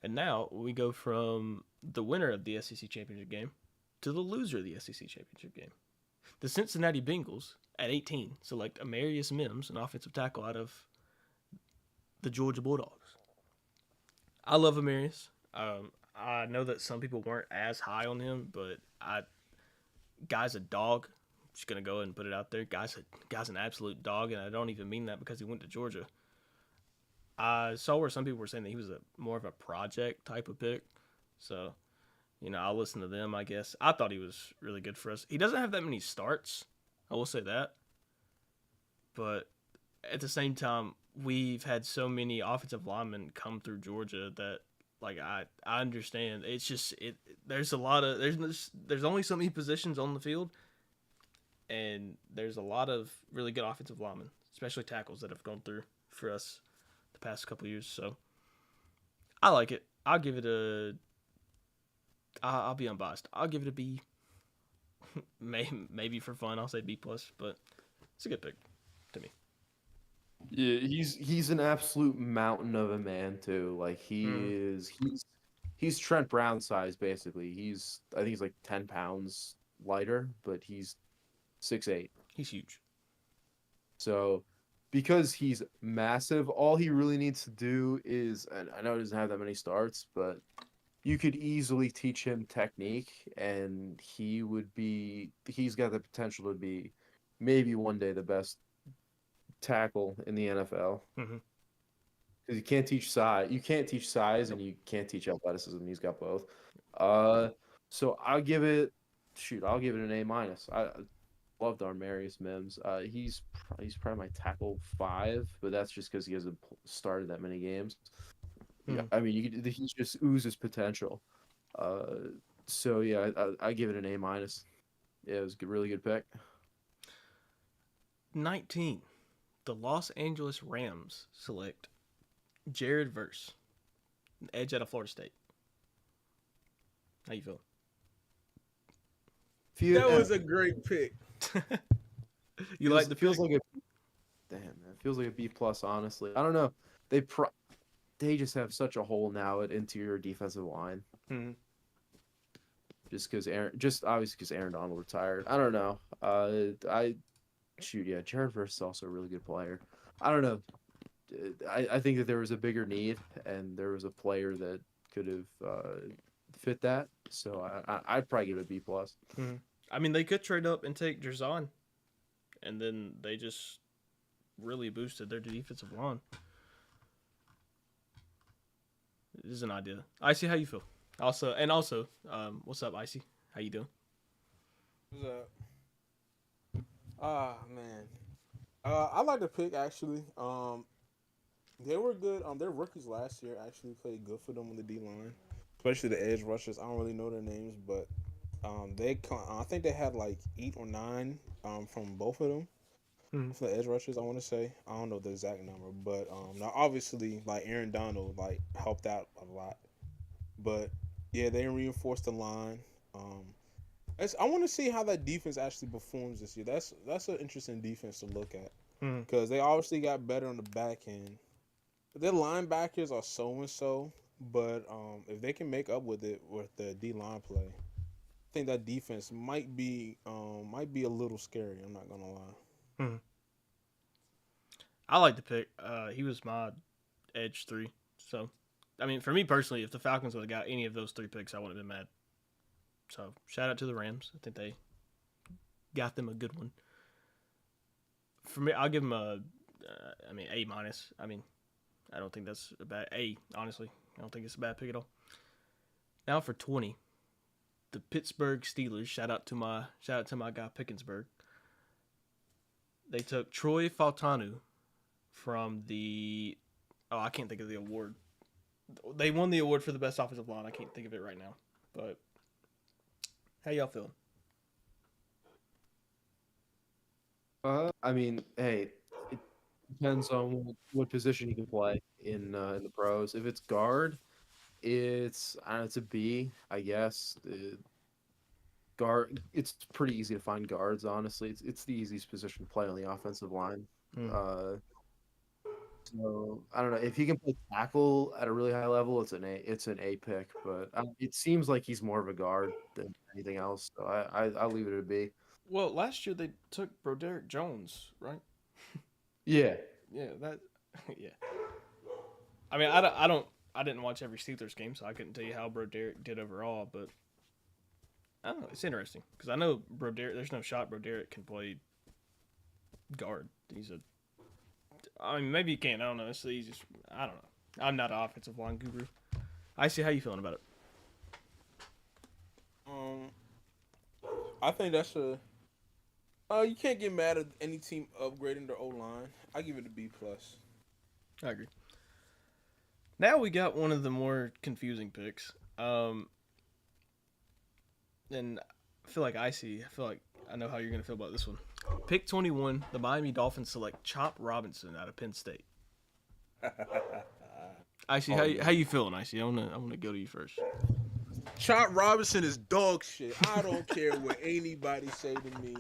And now we go from the winner of the SEC championship game to the loser of the SEC championship game. The Cincinnati Bengals at 18 select Amarius Mims, an offensive tackle out of the Georgia Bulldogs. I love Amarius. I know that some people weren't as high on him, but guy's a dog. I'm just gonna go ahead and put it out there. Guy's an absolute dog, and I don't even mean that because he went to Georgia. I saw where some people were saying that he was more of a project type of pick, so I'll listen to them. I guess I thought he was really good for us. He doesn't have that many starts, I will say that, but at the same time, we've had so many offensive linemen come through Georgia that like I understand. It's just there's a lot of there's only so many positions on the field, and there's a lot of really good offensive linemen, especially tackles that have gone through for us the past couple years. So I like it. I'll give it a. I'll be unbiased. I'll give it a B. Maybe for fun, I'll say B plus, but it's a good pick to me. Yeah, he's an absolute mountain of a man too. Like he's Trent Brown size basically. I think he's like 10 pounds lighter, but he's 6'8". He's huge. So because he's massive, all he really needs to do is, and I know he doesn't have that many starts, but you could easily teach him technique, and he's got the potential to be maybe one day the best tackle in the NFL. Mm-hmm. Because you can't teach size, and you can't teach athleticism. He's got both. So I'll give it an A minus. I loved Armarius Mims. He's probably my tackle 5, but that's just because he hasn't started that many games. Yeah, I mean, he just oozes potential. So yeah, I give it an A minus. Yeah, it was a really good pick. 19. The Los Angeles Rams select Jared Verse, an edge out of Florida State. How you feel? That was a great pick. You like the feels pick? like damn, man, it feels like a B plus. Honestly, I don't know. They just have such a hole now at interior defensive line. Mm-hmm. Obviously because Aaron Donald retired. I don't know. Jared Verse is also a really good player. I don't know. I think that there was a bigger need, and there was a player that could have fit that. So I'd probably give it a B plus. Mm-hmm. I mean, they could trade up and take Jerzon, and then they just really boosted their defensive line. It is an idea. Icy, how you feel? Also, what's up, Icy? How you doing? What's up? Man. I like the pick actually. They were good. Their rookies last year actually played good for them on the D line, especially the edge rushers. I don't really know their names, but I think they had like 8 or 9 from both of them. For the edge rushers, I want to say. I don't know the exact number, but now obviously like Aaron Donald like helped out a lot, but yeah, they reinforced the line. I want to see how that defense actually performs this year. That's an interesting defense to look at because they obviously got better on the back end. Their linebackers are so and so, but if they can make up with it with the D line play, I think that defense might be a little scary. I'm not gonna lie. I like the pick. He was my edge 3. So, I mean, for me personally, if the Falcons would have got any of those 3 picks, I wouldn't have been mad. So, shout out to the Rams. I think they got them a good one. For me, I'll give them A minus. I mean, I don't think that's a bad A. Honestly, I don't think it's a bad pick at all. Now for 20, the Pittsburgh Steelers. Shout out to my guy Pickensburg. They took Troy Fautanu from the. Oh, I can't think of the award. They won the award for the best offensive line. I can't think of it right now. But how y'all feeling? I mean, hey, it depends on what position you can play in the pros. If it's guard, it's a B, I guess. Guard, it's pretty easy to find guards. Honestly, it's the easiest position to play on the offensive line. So I don't know if he can play tackle at a really high level. It's an A pick, but it seems like he's more of a guard than anything else. So I'll leave it at a B. Well, last year they took Broderick Jones, right? Yeah. Yeah, yeah. I mean, I didn't watch every Steelers game, so I couldn't tell you how Broderick did overall, but I don't know. It's interesting because I know Broderick. There's no shot Broderick can play guard. I mean, maybe he can. I don't know. It's the easiest. I don't know. I'm not an offensive line guru. I see how you feeling about it. I think that's you can't get mad at any team upgrading their O line. I give it a B plus. I agree. Now we got one of the more confusing picks. And I feel like I know how you're gonna feel about this one. Pick 21, the Miami Dolphins select Chop Robinson out of Penn State. Icy, how you feeling, Icy? I wanna go to you first. Chop Robinson is dog shit. I don't care what anybody say to me.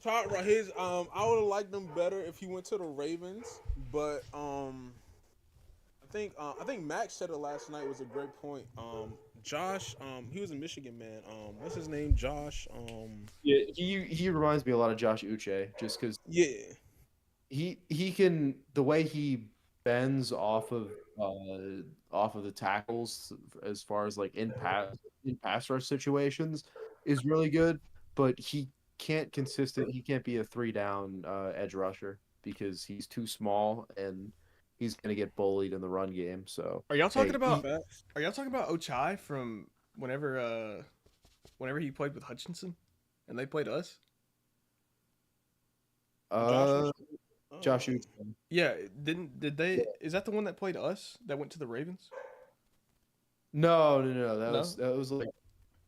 I would have liked him better if he went to the Ravens, but I think Max said it last night. Was a great point. Josh, he was a Michigan man. What's his name? Josh. Yeah, he reminds me a lot of Josh Uche, just because Yeah. he can, the way he bends off of the tackles as far as like in pass rush situations is really good, but he can't be a 3 down edge rusher because he's too small and he's gonna get bullied in the run game. So Are y'all talking about Facts. Ochai from whenever he played with Hutchinson and they played us? Josh Uche. Yeah, did they is that the one that played us that went to the Ravens? No. No? That was like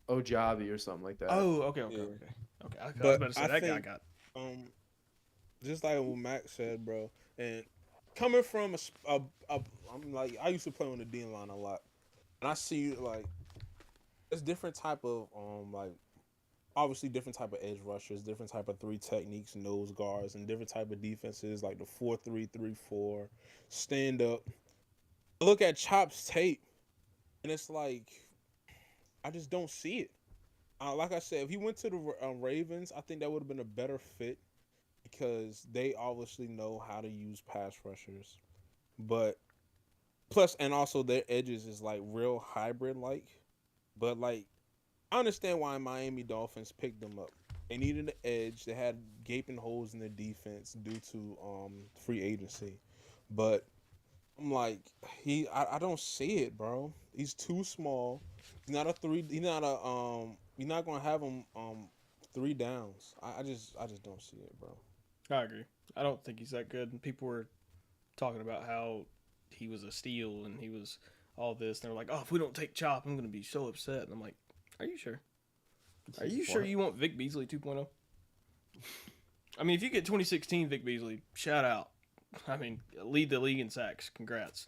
Ojabi or something like that. Oh, okay. Yeah. I was But about to say I that think- guy got Just like what Max said, bro. And coming from I'm like, I used to play on the D line a lot, and I see like it's different type of like obviously different type of edge rushers, different type of 3 techniques, nose guards, and different type of defenses like the 4-3-3-4 stand up. I look at Chop's tape, and it's like I just don't see it. Like I said, if he went to the Ravens, I think that would have been a better fit because they obviously know how to use pass rushers. But plus, and also their edges is like real hybrid like. But like, I understand why Miami Dolphins picked them up. They needed an edge. They had gaping holes in their defense due to free agency. But I'm like, I don't see it, bro. He's too small. He's not a 3. He's not a You're not gonna have him 3 downs. I just don't see it, bro. I agree. I don't think he's that good. And people were talking about how he was a steal and he was all this. And they were like, "Oh, if we don't take Chop, I'm gonna be so upset." And I'm like, "Are you sure? Are you sure you want Vic Beasley 2.0?" I mean, if you get 2016 Vic Beasley, shout out. I mean, lead the league in sacks. Congrats.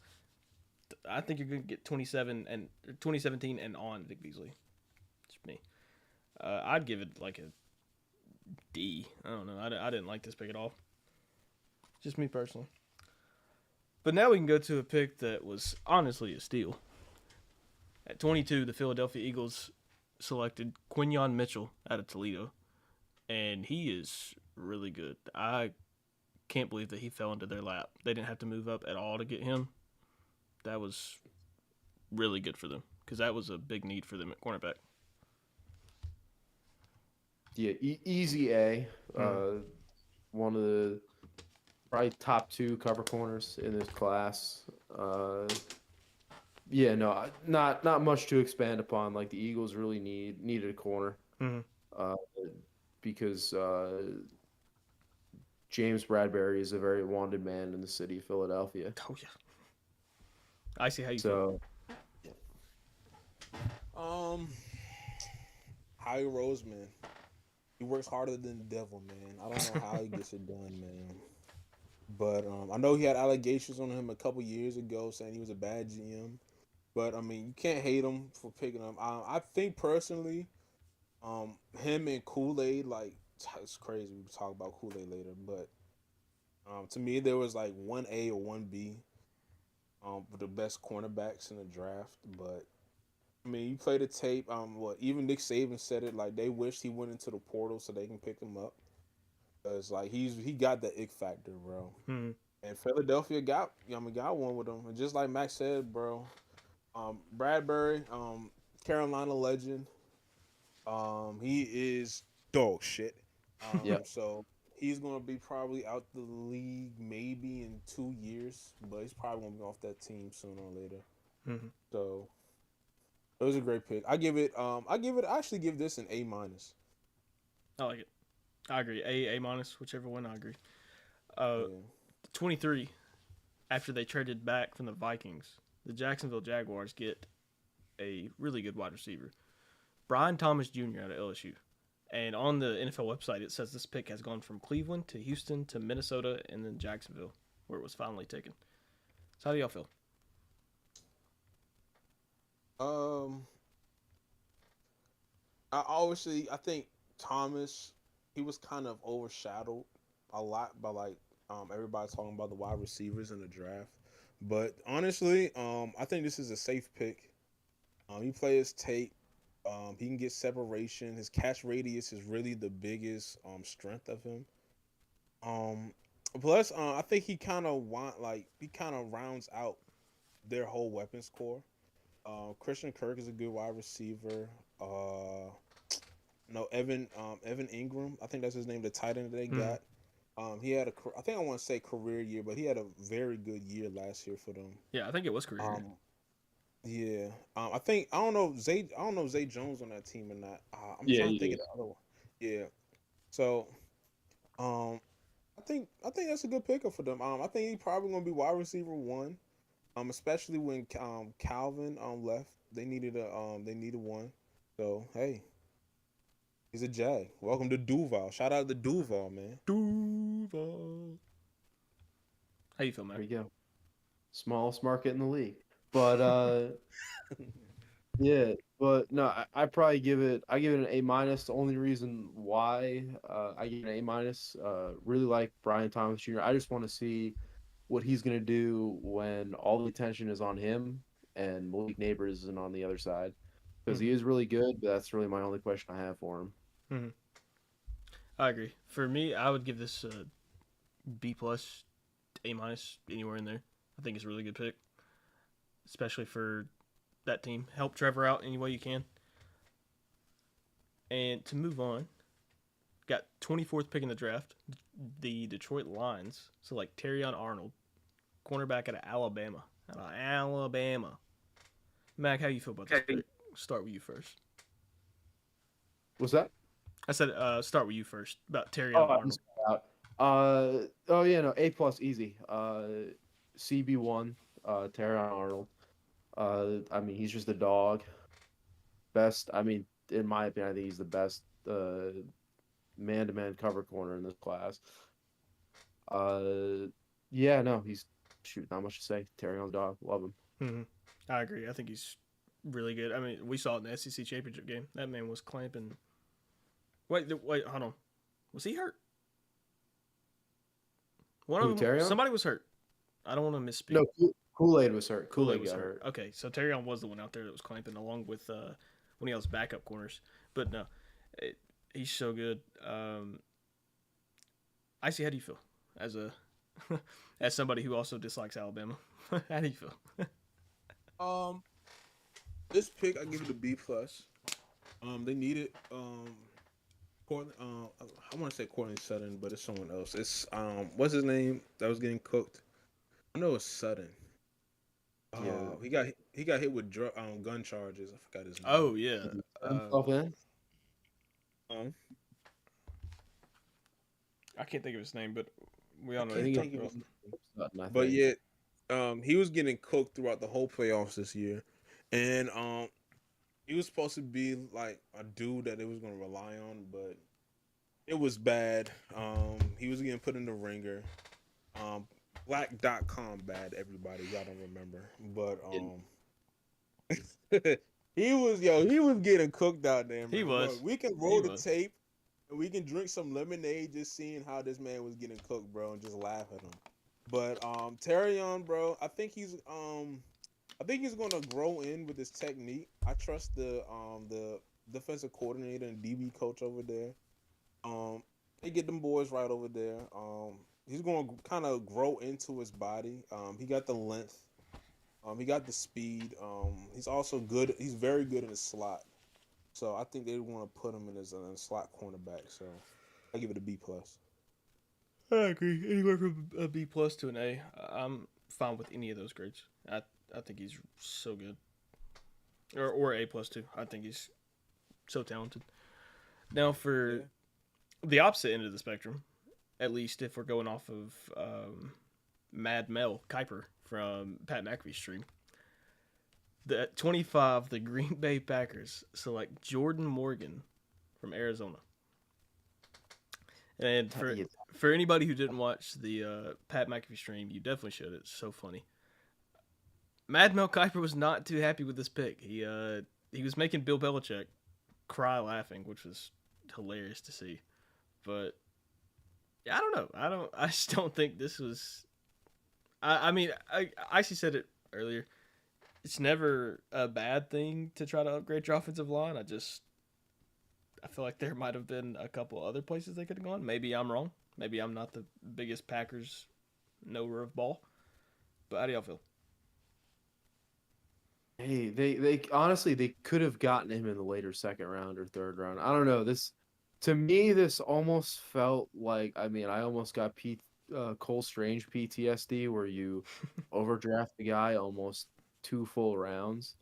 I think you're gonna get 2017 and on Vic Beasley. It's me. I'd give it like a D. I don't know. I didn't like this pick at all. Just me personally. But now we can go to a pick that was honestly a steal. At 22, the Philadelphia Eagles selected Quinyon Mitchell out of Toledo. And he is really good. I can't believe that he fell into their lap. They didn't have to move up at all to get him. That was really good for them because that was a big need for them at cornerback. Yeah, easy A. One of the probably top 2 cover corners in this class. Yeah, no, not much to expand upon. Like the Eagles really needed a corner, because James Bradbury is a very wanted man in the city of Philadelphia. Oh yeah, I see how you feel. Howie Roseman. He works harder than the devil, man. I don't know how he gets it done, man. But I know he had allegations on him a couple years ago saying he was a bad GM. But I mean, you can't hate him for picking him. I think personally, him and Kool-Aid, like, it's crazy. We talk about Kool-Aid later, but to me, there was like 1A or 1B with the best cornerbacks in the draft. But I mean, you play the tape. Even Nick Saban said it. Like they wished he went into the portal so they can pick him up. Cause like he got the ick factor, bro. And Philadelphia got one with him. And just like Max said, bro, Bradbury, Carolina legend. He is dog shit. So he's gonna be probably out the league maybe in 2 years, but he's probably gonna be off that team sooner or later. So it was a great pick. I actually give this an A-. I like it. I agree. A minus, whichever one. I agree. 23 after they traded back from the Vikings, the Jacksonville Jaguars get a really good wide receiver, Brian Thomas Jr. out of LSU. And on the NFL website, it says this pick has gone from Cleveland to Houston to Minnesota and then Jacksonville, where it was finally taken. So how do y'all feel? I think Thomas, he was kind of overshadowed a lot by everybody talking about the wide receivers in the draft. But honestly, I think this is a safe pick. He plays tape. He can get separation. His catch radius is really the biggest strength of him. Plus, I think he kind of rounds out their whole weapons core. Christian Kirk is a good wide receiver. No, Evan Ingram, I think that's his name, the tight end that they got. He had I think I want to say career year, but he had a very good year last year for them. Yeah, I think it was career. Yeah. I don't know Zay Jones on that team or not. I'm trying to think of the other one. Yeah. So, I think that's a good pickup for them. I think he's probably gonna be wide receiver 1. Especially when Calvin left, they needed one. So hey, he's a Jag. Welcome to Duval. Shout out to Duval, man. Duval. How you feel, man? There you go. Smallest market in the league. But yeah, but no, I probably give it an A-. The only reason why I give it an A-, really like Brian Thomas Jr. I just want to see what he's gonna do when all the attention is on him and Malik Neighbors isn't on the other side, because he is really good. But that's really my only question I have for him. Mm-hmm. I agree. For me, I would give this a B+, A-, anywhere in there. I think it's a really good pick, especially for that team. Help Trevor out any way you can. And to move on, got 24th pick in the draft. The Detroit Lions select Terrion Arnold, cornerback out of Alabama. Mac, how you feel about this pick? Start with you first. What's that? I said start with you first about Terrion Arnold. A+ easy. CB1, Terrion Arnold. I mean, he's just a dog. Best. I mean, in my opinion, I think he's the best man-to-man cover corner in this class. He's not much to say. Terrion's dog, love him. Mm-hmm. I agree. I think he's really good. I mean, we saw it in the SEC championship game. That man was clamping. Wait, hold on. Was he hurt? Somebody was hurt. I don't want to misspeak. No, Kool-Aid was hurt. Kool-Aid got hurt. Okay, so Terrion was the one out there that was clamping along with one of those backup corners. But no, he's so good. Icy, how do you feel as as somebody who also dislikes Alabama? How do you feel? This pick I give it a B+. They needed Cortland. I want to say Cortland Sutton, but it's someone else. It's what's his name that was getting cooked? I know it's Sutton. Yeah. He got hit with gun charges. I forgot his name. Oh yeah. I can't think of his name, but we all know. But yet, he was getting cooked throughout the whole playoffs this year, and he was supposed to be like a dude that they was gonna rely on, but it was bad. He was getting put in the ringer. Black.com bad, everybody. Y'all don't remember, but he was getting cooked out there. Man. He was. Bro, we can roll the tape and we can drink some lemonade just seeing how this man was getting cooked, bro, and just laugh at him. But Terrion, bro, I think he's gonna grow in with his technique. I trust the defensive coordinator and DB coach over there. They get them boys right over there. He's going to kind of grow into his body. He got the length. He got the speed. He's also good. He's very good in the slot. So I think they want to put him in as a slot cornerback. So I give it a B+. I agree. Anywhere from a B+ to an A. I'm fine with any of those grades. I think he's so good. Or A+ too. I think he's so talented. Now for the opposite end of the spectrum, at least if we're going off of Mad Mel Kiper from Pat McAfee's stream. At 25, the Green Bay Packers select Jordan Morgan from Arizona. And for anybody who didn't watch the Pat McAfee stream, you definitely should. It's so funny. Mad Mel Kiper was not too happy with this pick. He was making Bill Belichick cry laughing, which was hilarious to see. But I don't know. I just don't think this was. I mean, I actually said it earlier. It's never a bad thing to try to upgrade your offensive line. I feel like there might have been a couple other places they could have gone. Maybe I'm wrong. Maybe I'm not the biggest Packers knower of ball. But how do y'all feel? Hey, they honestly they could have gotten him in the later second round or third round. I don't know. To me, this almost felt like, I mean, I almost got Cole Strange PTSD, where you overdraft the guy almost 2 full rounds.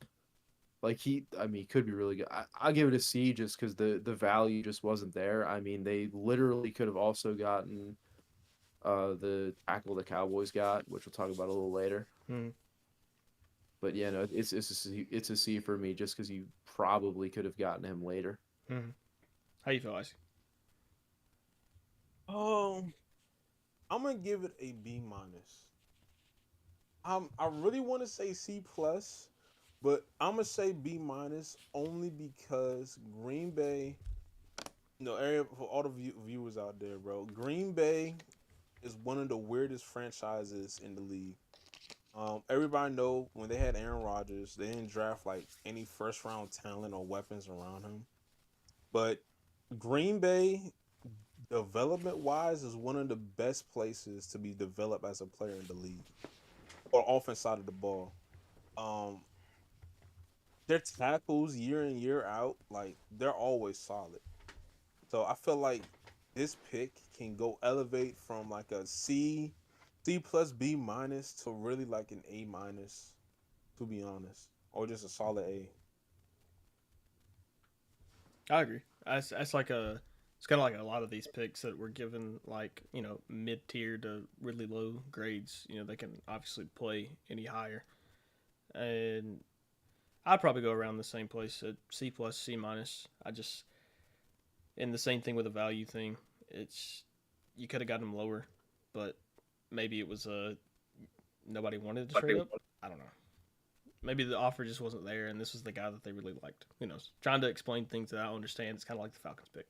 Like he could be really good. I'll give it a C just because the value just wasn't there. I mean, they literally could have also gotten the tackle the Cowboys got, which we'll talk about a little later. Hmm. But yeah, no, it's a C for me just because you probably could have gotten him later. Mm-hmm. How you feel, Icy? I'm gonna give it a B minus. I really want to say C plus, but I'm gonna say B minus only because Green Bay. Area for all the viewers out there, bro. Green Bay is one of the weirdest franchises in the league. Everybody know when they had Aaron Rodgers, they didn't draft like any first round talent or weapons around him. But Green Bay, development wise, is one of the best places to be developed as a player in the league, or offense side of the ball. Their tackles year in year out, like they're always solid. So I feel like this pick can go elevate from like a C plus B minus to really like an A minus, to be honest, or just a solid A. I agree. That's like it's kind of like a lot of these picks that were given like, mid tier to really low grades. They can obviously play any higher, and I'd probably go around the same place at C plus C minus. And the same thing with the value thing. You could have gotten them lower, but maybe it was nobody wanted to trade up. I don't know. Maybe the offer just wasn't there, and this was the guy that they really liked. Who knows? Trying to explain things that I don't understand. It's kind of like the Falcons pick.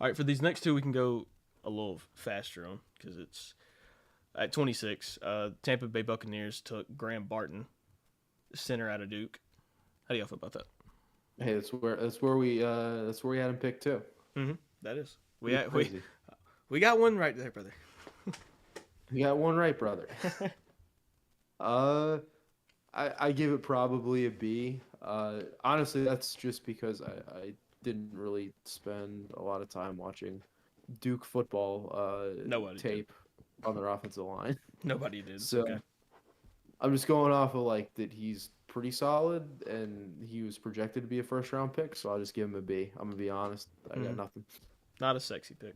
All right, for these next two, we can go a little faster on because it's at 26. Tampa Bay Buccaneers took Graham Barton, center out of Duke. How do y'all feel about that? Hey, that's where we had him picked too. Mm-hmm. That is. We got one right there, brother. You got one right, brother. I give it probably a B. Honestly, that's just because I didn't really spend a lot of time watching Duke football tape on their offensive line. Nobody did. So okay. I'm just going off of like that he's pretty solid and he was projected to be a first round pick, so I'll just give him a B. I'm gonna be honest. I got nothing. Not a sexy pick.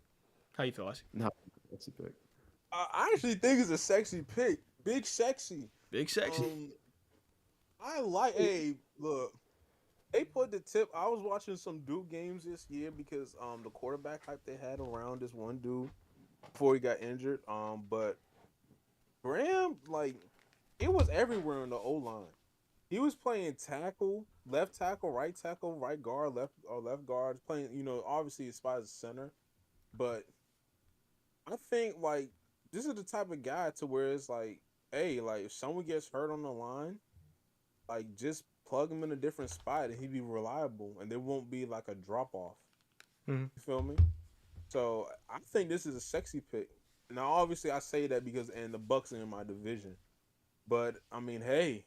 How you feel, Icy? Not a sexy pick. I actually think it's a sexy pick. Big sexy. Big sexy. I like. Hey, look. They put the tip. I was watching some Duke games this year because the quarterback hype they had around this one dude before he got injured. But Graham, like, it was everywhere in the O line. He was playing tackle, right guard, left guard. Playing, obviously his spot is center, but I think like this is the type of guy to where it's like, hey, like if someone gets hurt on the line, like just plug him in a different spot and he'd be reliable and there won't be like a drop off. Mm-hmm. You feel me? So I think this is a sexy pick. Now obviously I say that because the Bucks are in my division. But I mean, hey,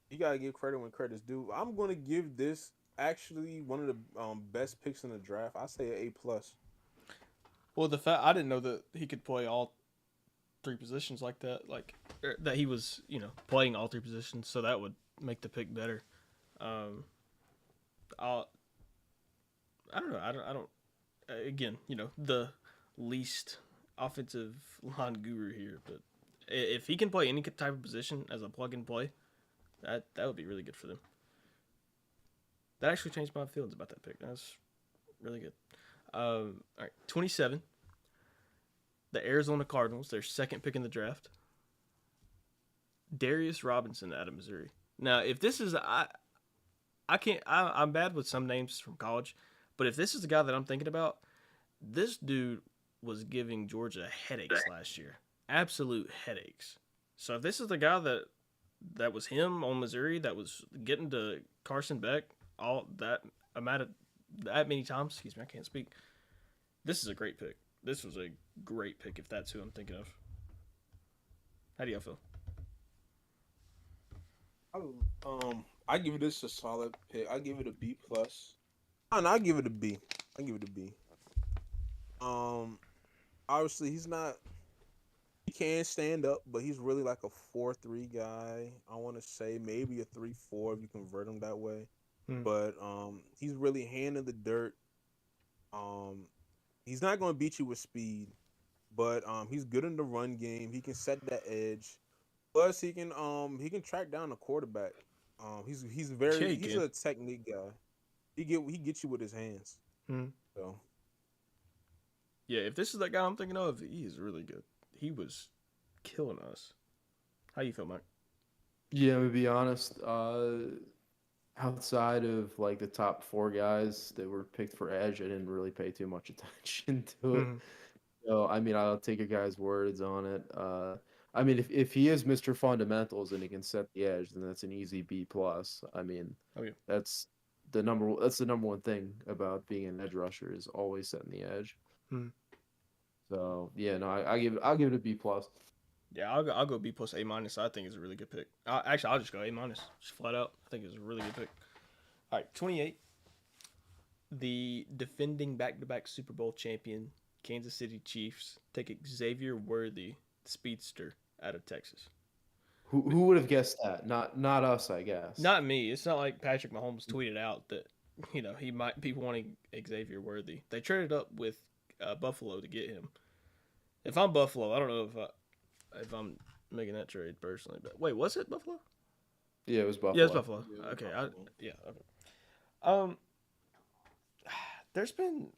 you gotta give credit when credit's due. I'm gonna give this actually one of the best picks in the draft. I say an A plus. Well, the fact I didn't know that he could play all three positions like that, that he was, playing all three positions, so that would make the pick better. I don't know. I don't. Again, the least offensive line guru here, but If he can play any type of position as a plug and play, that would be really good for them. That actually changed my feelings about that pick. That's really good. All right, 27. The Arizona Cardinals, their second pick in the draft. Darius Robinson out of Missouri. Now, if this is I'm bad with some names from college, but if this is the guy that I'm thinking about, this dude was giving Georgia headaches last year. Absolute headaches. So if this is the guy that was him on Missouri that was getting to Carson Beck all that many times, excuse me, I can't speak. This is a great pick. This was a great pick if that's who I'm thinking of. How do y'all feel? I give this a solid pick. I give it a B plus. And I give it a B. I give it a B. Obviously he can stand up, but he's really like a 4-3 guy. I want to say maybe a 3-4 if you convert him that way. But he's really hand in the dirt. He's not going to beat you with speed, but he's good in the run game. He can set that edge. Plus he can track down the quarterback. He's a technique guy. He gets you with his hands. So yeah, if this is that guy I'm thinking of, he is really good. He was killing us. How you feel, Mike? Yeah, to be honest, outside of like the top 4 guys that were picked for edge, I didn't really pay too much attention to it. So I mean, I'll take a guy's words on it. I mean, if he is Mr. Fundamentals and he can set the edge, then that's an easy B plus. I mean, that's the number one thing about being an edge rusher is always setting the edge. So yeah, no, I'll give it a B plus. Yeah, I'll go B plus A minus. I think it's a really good pick. Actually, I'll just go A minus, just flat out. I think it's a really good pick. All right, 28. The defending back-to-back Super Bowl champion Kansas City Chiefs take Xavier Worthy, speedster out of Texas. Who would have guessed that? Not us, I guess. Not me. It's not like Patrick Mahomes tweeted out that he might be wanting Xavier Worthy. They traded up with Buffalo to get him. If I'm Buffalo, I don't know if I'm making that trade personally. But wait, was it Buffalo? Yeah, it was Buffalo. Yeah, it's Buffalo. Yeah, Okay. Buffalo. Okay. There's been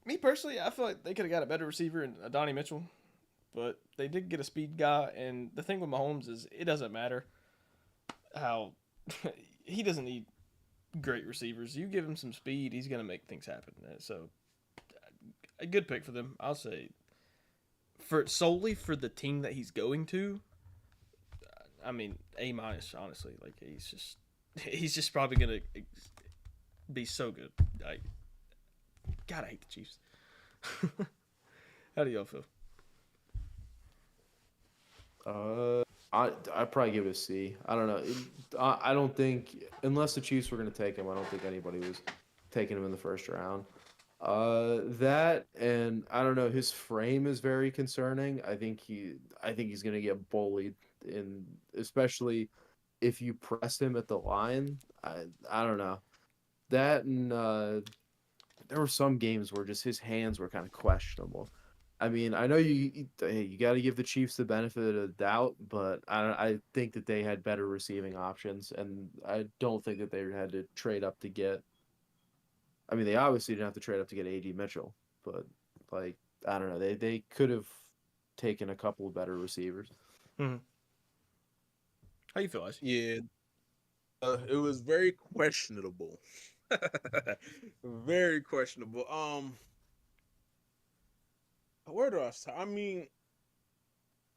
me personally, I feel like they could have got a better receiver in Donnie Mitchell, but they did get a speed guy. And the thing with Mahomes is it doesn't matter how he doesn't need great receivers. You give him some speed, he's gonna make things happen. So a good pick for them, I'll say. Solely for the team that he's going to, I mean A minus. Honestly, like he's just probably gonna be so good. God, I hate the Chiefs. How do y'all feel? I'd probably give it a C. I don't know. I don't think unless the Chiefs were going to take him, I don't think anybody was taking him in the first round. That and I don't know. His frame is very concerning. I think he's going to get bullied especially if you press him at the line. I don't know. That and there were some games where just his hands were kind of questionable. I mean, I know you got to give the Chiefs the benefit of the doubt, but I think that they had better receiving options, and I don't think that they had to trade up to get. I mean, they obviously didn't have to trade up to get A.D. Mitchell, but like I don't know, they could have taken a couple of better receivers. Mm-hmm. How you feel, Ice? Yeah, it was very questionable. Very questionable. Where do I start? I mean,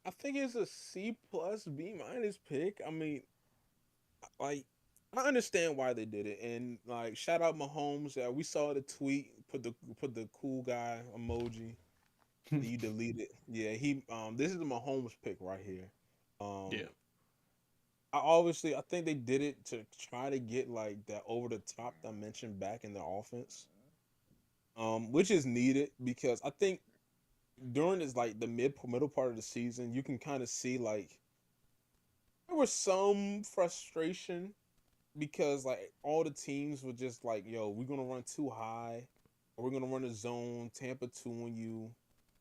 I think it's a C plus B minus pick. I mean, like I understand why they did it, and like shout out Mahomes. We saw the tweet. Put the cool guy emoji. That you deleted. Yeah, this is the Mahomes pick right here. Yeah. I think they did it to try to get like that over the top dimension back in their offense, which is needed because I think during this like the middle part of the season, you can kind of see like there was some frustration because like all the teams were just like, "Yo, we're gonna run too high, or we're gonna run a zone, Tampa 2 on you,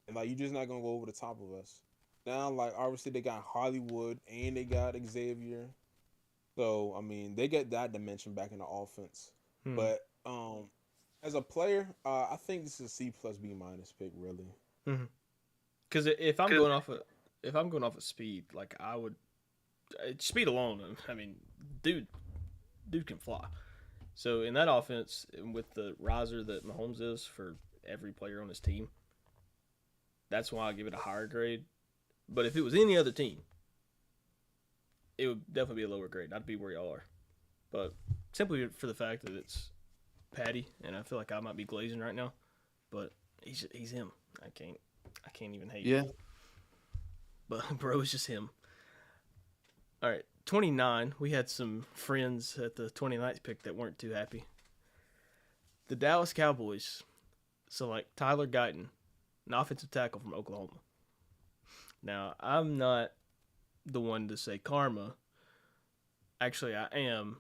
and like you're just not gonna go over the top of us." Now, like obviously they got Hollywood and they got Xavier. So I mean they get that dimension back in the offense. Hmm. But as a player, I think this is a C plus B minus pick really. Because if I'm going off of speed, like I would speed alone. I mean, dude, dude can fly. So in that offense, and with the riser that Mahomes is for every player on his team, that's why I give it a higher grade. But if it was any other team, it would definitely be a lower grade. I'd be where y'all are. But simply for the fact that it's Patty, and I feel like I might be glazing right now, but he's him. I can't even hate. Yeah. But bro, it's just him. All right, 29. We had some friends at the 29th pick that weren't too happy. The Dallas Cowboys select Tyler Guyton, an offensive tackle from Oklahoma. Now, I'm not the one to say karma. Actually, I am.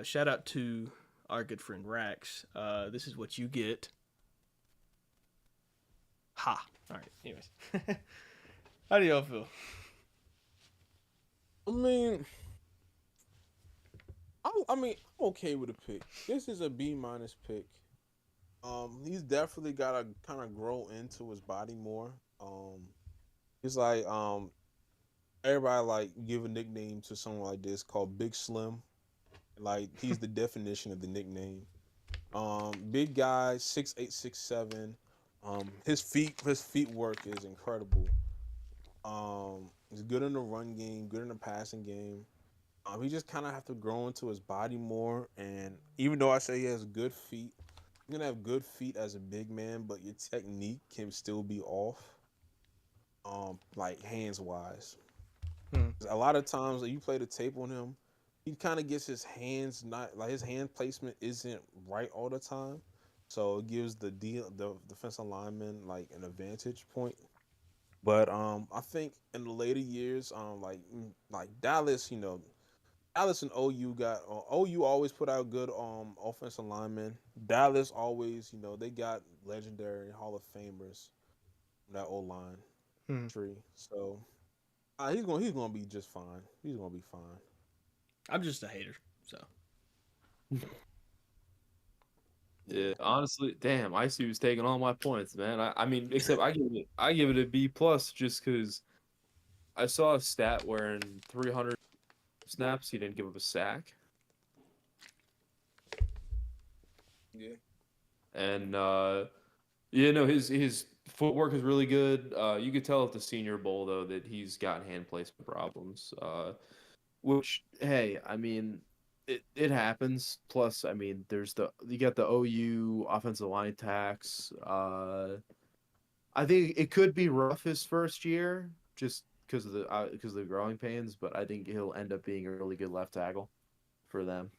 Shout out to our good friend Rax. This is what you get. Ha. All right. Anyways, how do y'all feel? I mean, I'm okay with the pick. This is a B minus pick. He's definitely gotta kind of grow into his body more. He's like everybody like give a nickname to someone like this called Big Slim. Like he's the definition of the nickname. Big guy, 6'8", 6'7". His feet work is incredible. He's good in the run game, good in the passing game. He just kind of have to grow into his body more. And even though I say he has good feet, you're gonna have good feet as a big man, but your technique can still be off. Like hands wise. Hmm. A lot of times when you play the tape on him, he kind of gets his hands not like his hand placement isn't right all the time. So it gives the defensive lineman like an advantage point. But I think in the later years, like Dallas, Dallas and OU got OU always put out good offensive linemen. Dallas always, they got legendary Hall of Famers in that O line Hmm. tree. So he's gonna be just fine. He's gonna be fine. I'm just a hater. So Yeah, honestly, damn, Icy was taking all my points, man. I mean, except I give it a B plus just because I saw a stat where in 300 snaps he didn't give up a sack, Yeah. and his footwork is really good. You could tell at the Senior Bowl though that he's got hand placement problems. Which Hey, I mean, it happens. Plus, I mean, you got the OU offensive line tax. I think it could be rough his first year just because of the growing pains, but I think he'll end up being a really good left tackle for them.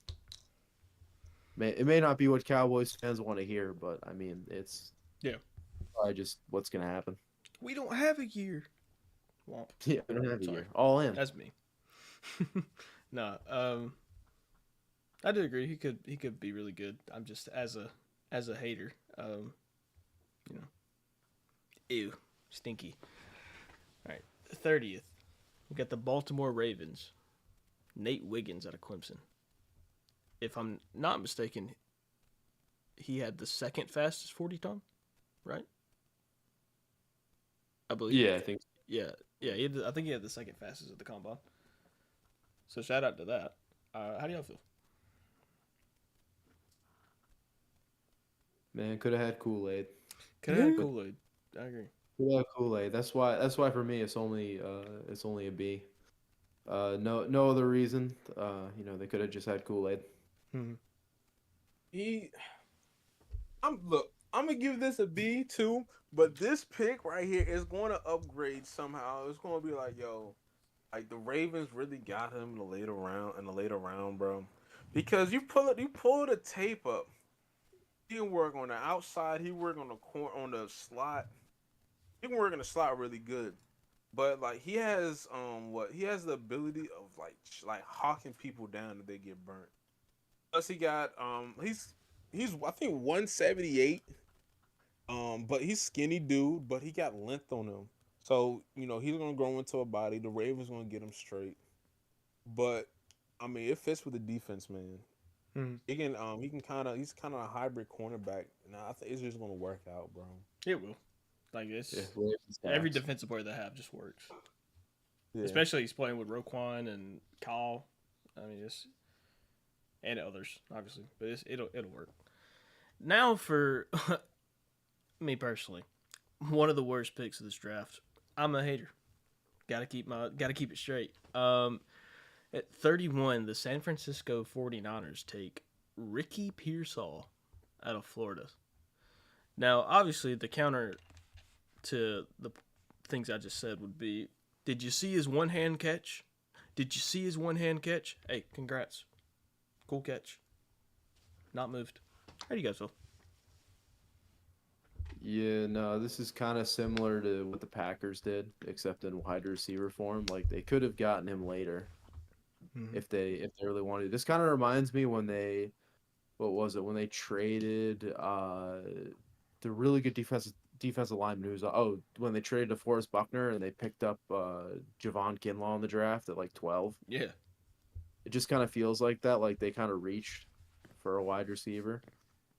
It may not be what Cowboys fans want to hear, but I mean, it's yeah, probably just what's gonna happen. we don't have a year. Womp. Yeah, we don't have a Sorry. year. All in. That's me. Nah, I do agree. He could be really good. I'm just as a hater. You know, ew, stinky. All right, 30th. We got the Baltimore Ravens. Nate Wiggins out of Clemson. If I'm not mistaken, he had the second fastest 40 time, right? I believe. yeah, I think Yeah, yeah. I think he had the second fastest at the combine. So shout out to that. How do y'all feel? Man, could have had Kool-Aid. Could have had Kool-Aid. I agree. Could have had Kool-Aid. That's why for me it's only a B. No other reason. They could have just had Kool-Aid. Hmm. He, I'm gonna give this a B too, but this pick right here is going to upgrade somehow. It's going to be like, yo, like the Ravens really got him in the later round, bro. Because you pull the tape up. He can work on the outside. He work on the on the slot. He can work in the slot really good. But like he has the ability of like hawking people down if they get burnt. Plus he got he's I think 178. But he's skinny dude, but he got length on him. So he's gonna grow into a body. The Ravens gonna get him straight. But I mean, it fits with the defense, man. Mhm. He's kind of a hybrid cornerback. And I think it's just gonna work out, bro. It will. Like it's Yeah, Ravens every tax. defensive player they have just works. Yeah. Especially he's playing with Roquan and Kyle. I mean, it's and others obviously, but it'll work. Now for me personally, one of the worst picks of this draft. I'm a hater. Gotta keep it straight. At 31, the San Francisco 49ers take Ricky Pearsall out of Florida. Now, obviously, the counter to the things I just said would be, did you see his one-hand catch? Hey, congrats. Cool catch. Not moved. How do you guys feel? Yeah, no, this is kind of similar to what the Packers did, except in wide receiver form. Like they could have gotten him later if they really wanted. This kind of reminds me when they, what was it, when they traded the really good defensive lineman who's when they traded DeForest Buckner and they picked up Javon Kinlaw in the draft at like 12. Yeah. It just kind of feels like that, like they kind of reached for a wide receiver.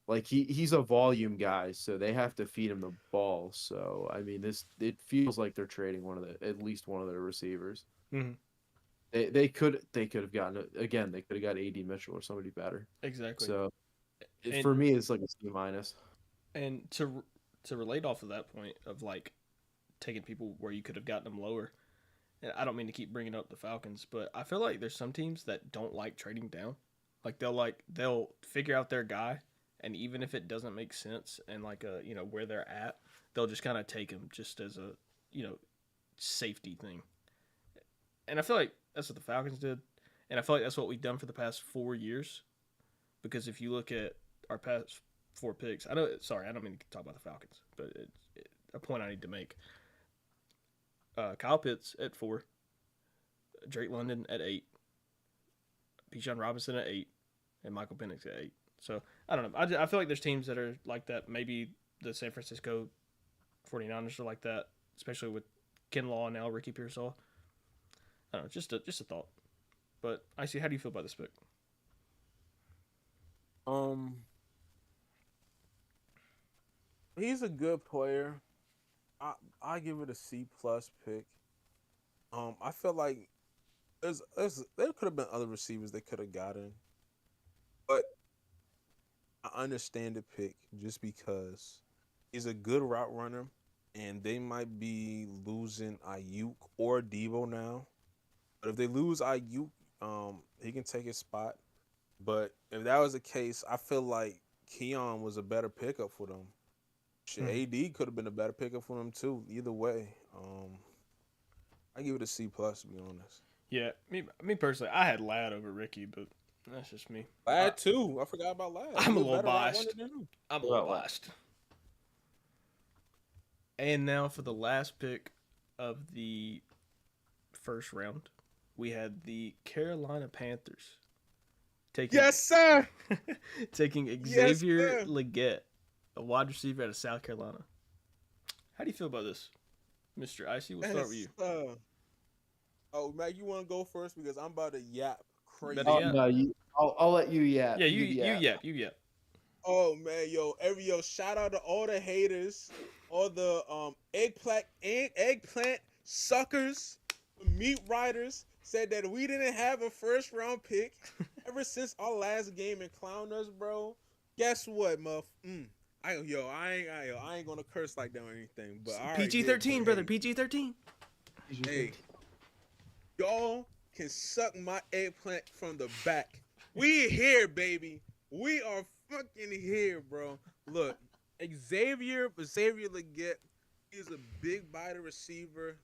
Like he's a volume guy, so they have to feed him the ball. So I mean, it feels like they're trading at least one of their receivers. Mm-hmm. They could have gotten again. They could have got AD Mitchell or somebody better. Exactly. So And- for me, it's like a C minus. And to relate off of that point of like taking people where you could have gotten them lower, and I don't mean to keep bringing up the Falcons, but I feel like there's some teams that don't like trading down. Like they'll figure out their guy, and even if it doesn't make sense and like where they're at, they'll just kind of take him just as a safety thing. And I feel like that's what the Falcons did, and I feel like that's what we've done for the past 4 years. Because if you look at our past 4 picks, I don't mean to talk about the Falcons, but it's a point I need to make. Kyle Pitts at 4, Drake London at 8, Bijan Robinson at 8, and Michael Penix at 8. So I don't know. I feel like there's teams that are like that. Maybe the San Francisco 49ers are like that, especially with Kinlaw and now Ricky Pearsall. I don't know, just a thought. But Icy, how do you feel about this pick? He's a good player. I give it a C plus pick. I feel like there could have been other receivers they could have gotten, but I understand the pick just because he's a good route runner, and they might be losing Ayuk or Debo now. But if they lose Ayuk, he can take his spot. But if that was the case, I feel like Keon was a better pickup for them. AD could have been a better pickup for them too. Either way, I give it a C plus to be honest. Yeah, me personally, I had Ladd over Ricky, but that's just me. Ladd too. I forgot about Ladd. I'm a He little better route biased. runner than him. I'm a little biased. And now for the last pick of the first round, we had the Carolina Panthers taking Yes, sir. taking Yes, Xavier sir. Leggett, a wide receiver out of South Carolina. How do you feel about this, Mr. Icy? We'll start with you. Yes, sir. Oh, Mac, you want to go first because I'm about to yap crazy. Better yap. No, I'll let you yap. Yeah, you yap. Oh man, yo, shout out to all the haters, all the eggplant suckers, meat riders said that we didn't have a first round pick ever since our last game and clown us, bro. Guess what, muff? I ain't gonna curse like that or anything, but all right, PG-13, yeah, brother. hey, PG-13. Hey, y'all can suck my eggplant from the back. We here, baby. We are fucking here, bro. Look, Xavier Leggett is a big body receiver.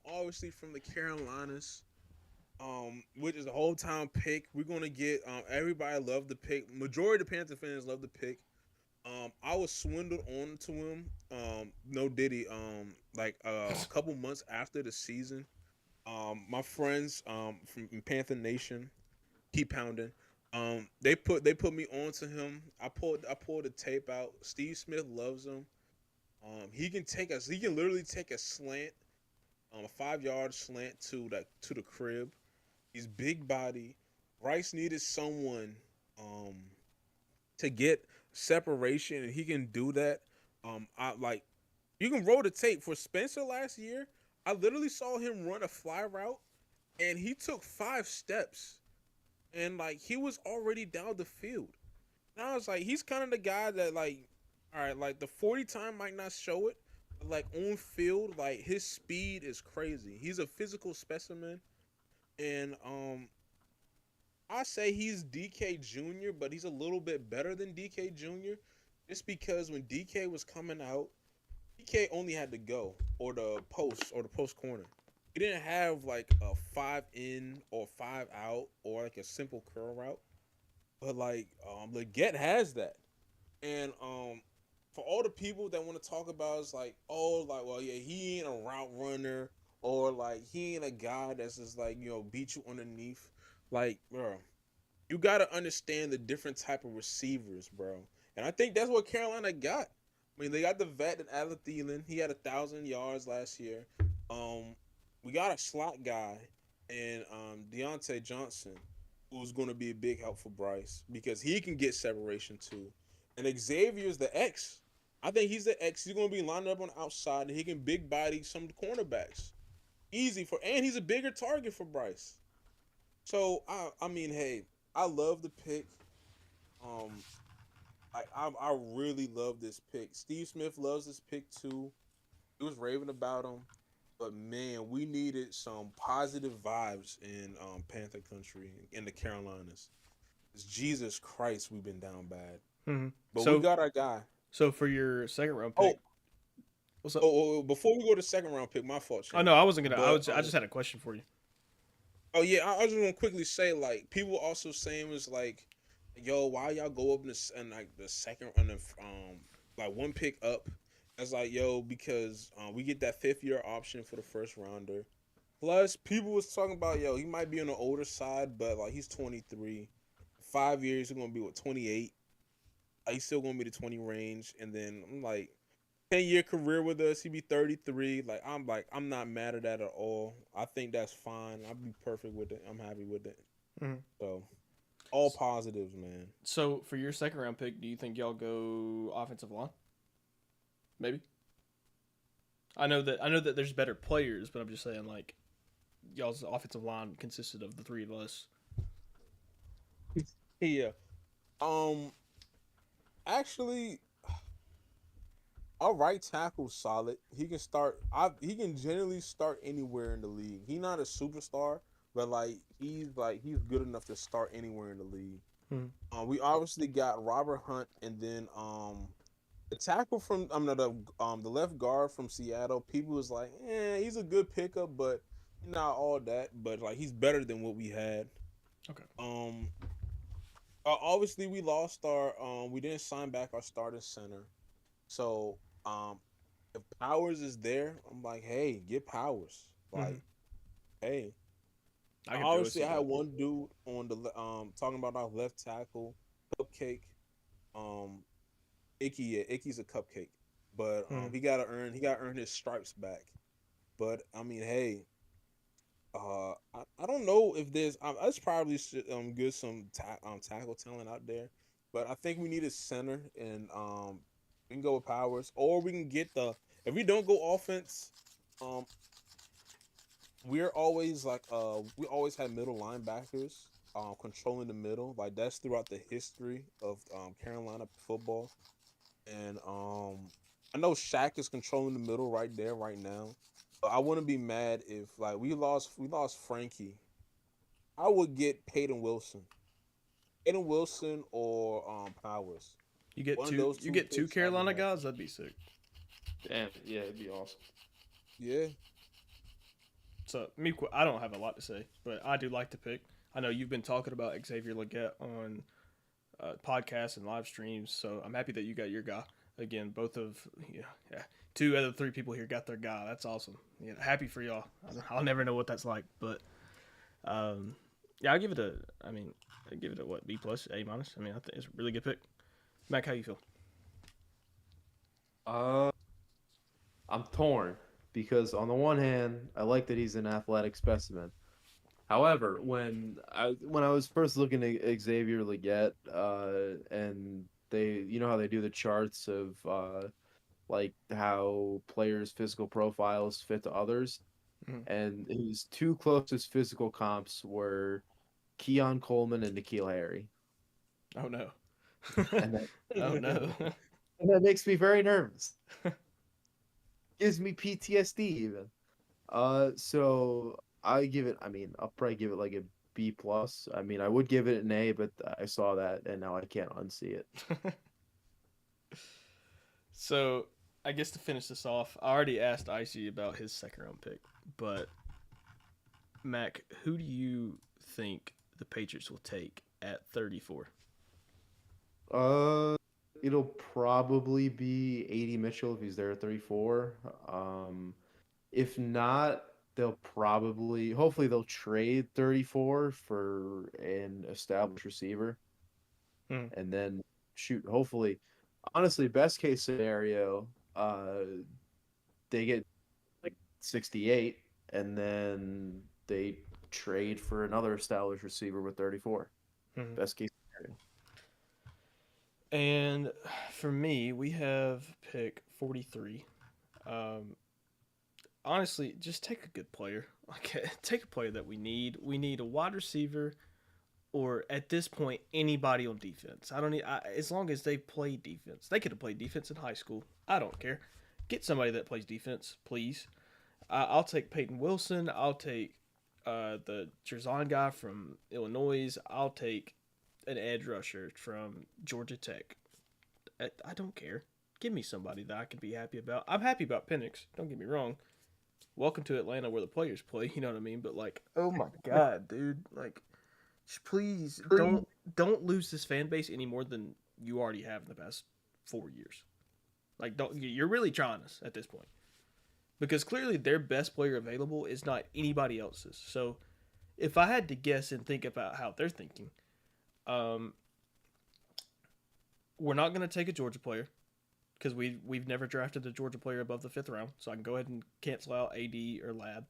Obviously from the Carolinas, which is a whole time pick. We're gonna get everybody loved the pick. Majority of the Panther fans love the pick. I was swindled onto him. No diddy. Like a couple months after the season. My friends from Panther Nation keep pounding. They put me on to him. I pulled the tape out. Steve Smith loves him. He can literally take a slant A 5 yard slant to the crib. He's big body. Bryce needed someone um to get separation, and he can do that. I like you can roll the tape for Spencer last year. I literally saw him run a fly route, and he took 5 steps, and like he was already down the field. And I was like, he's kind of the guy that like, all right, like the 40 time might not show it, but like on field, like his speed is crazy. He's a physical specimen, and I say he's DK Jr., but he's a little bit better than DK Jr. Just because when DK was coming out, DK only had to go or the post corner. He didn't have like a 5 in or 5 out or like a simple curl route. But like Leggett has that. And for all the people that want to talk about it's like, oh, like, well, yeah, he ain't a route runner or like he ain't a guy that's just like, beat you underneath. Like, bro, you gotta understand the different type of receivers, bro. And I think that's what Carolina got. I mean, they got the vet and Adam Thielen. He had 1,000 yards last year. We got a slot guy and Deontay Johnson, who's going to be a big help for Bryce because he can get separation too. And Xavier's the X. I think he's the X. He's going to be lining up on the outside, and he can big body some of the cornerbacks. And he's a bigger target for Bryce. So I mean, hey, I love the pick. I really love this pick. Steve Smith loves this pick too. He was raving about him. But man, we needed some positive vibes in Panther Country in the Carolinas. It's Jesus Christ, we've been down bad. Mm-hmm. But So we got our guy. so for your second round pick, what's up? Before we go to second round pick, my fault. Oh no, I wasn't gonna. But, I just had a question for you. Oh yeah, I was just gonna quickly say like people also saying was like, yo, why y'all go up in like the second on the like one pick up? It's like, yo, because we get that 5th-year option for the first rounder. Plus, people was talking about, yo, he might be on the older side, but like he's 23. 5 years, he's gonna be 28. He's still gonna be the 20 range, and then I'm like, 10-year career with us, he'd be 33. I'm not mad at that at all. I think that's fine. I'd be perfect with it. I'm happy with it. Mhm. So, all positives, man. So for your second round pick, do you think y'all go offensive line? Maybe. I know that there's better players, but I'm just saying like y'all's offensive line consisted of the three of us. Yeah. Actually, our right tackle's solid. He can start. He can generally start anywhere in the league. He's not a superstar, but he's good enough to start anywhere in the league. We obviously got Robert Hunt, and then the tackle from the left guard from Seattle. People was like, he's a good pickup, but not all that. But like he's better than what we had. Okay. Obviously we lost our we didn't sign back our starting center. So if Powers is there, I'm like, hey, get Powers. Like, hey. Obviously I had one dude on the talking about our left tackle, Cupcake. Icky's a cupcake. But he gotta earn his stripes back. But I mean, hey, I don't know if there's. That's probably good some tackle talent out there, but I think we need a center, and we can go with Powers, or we can get the. If we don't go offense, we're always we always have middle linebackers, controlling the middle. Like that's throughout the history of Carolina football, and I know Shaq is controlling the middle right there right now. I wouldn't be mad if we lost Frankie. I would get Peyton Wilson or Powers. You get two Carolina guys. That'd be sick. Damn, yeah, it'd be awesome. Yeah. So I don't have a lot to say, but I do like to pick. I know you've been talking about Xavier Leggett on podcasts and live streams, so I'm happy that you got your guy. Again, both of 2 out of 3 people here got their guy. That's awesome. Yeah, happy for y'all. I'll never know what that's like, but I give it a what, B plus, A minus. I mean, I think it's a really good pick. Mac, how you feel? I'm torn because on the one hand, I like that he's an athletic specimen. However, when I was first looking at Xavier Leggett, and you know how they do the charts of like how players' physical profiles fit to others, Mhm. and his two closest physical comps were Keon Coleman and N'Keal Harry, Oh no. and that, Oh no. and that makes me very nervous. Gives me PTSD even. So I give it. I mean, I'll probably give it like a B plus. I mean, I would give it an A, but I saw that and now I can't unsee it. So I guess to finish this off, I already asked Icy about his second round pick, but Mac, who do you think the Patriots will take at 34? Uh, it'll probably be 80 Mitchell if he's there at 34. If not, hopefully they'll trade 34 for an established receiver, Hmm. and then shoot. Hopefully, honestly, best case scenario, they get like 68, and then they trade for another established receiver with 34. Mhm. Best case scenario. And for me, we have pick 43. Um, honestly, just take a good player. Like, take a player that we need. We need a wide receiver, or at this point, anybody on defense. I don't need. As long as they play defense, they could have played defense in high school. I don't care. Get somebody that plays defense, please. I'll take Peyton Wilson. I'll take the Jerzon guy from Illinois. I'll take an edge rusher from Georgia Tech. I don't care. Give me somebody that I can be happy about. I'm happy about Penix. Don't get me wrong. Welcome to Atlanta where the players play. You know what I mean? But like, oh my god, dude! Like, just please don't lose this fan base any more than you already have in the past 4 years. Like, don't you're really trying us at this point because clearly their best player available is not anybody else's. So if I had to guess and think about how they're thinking, um, we're not going to take a Georgia player because we've never drafted a Georgia player above the 5th round. So I can go ahead and cancel out AD or Lab.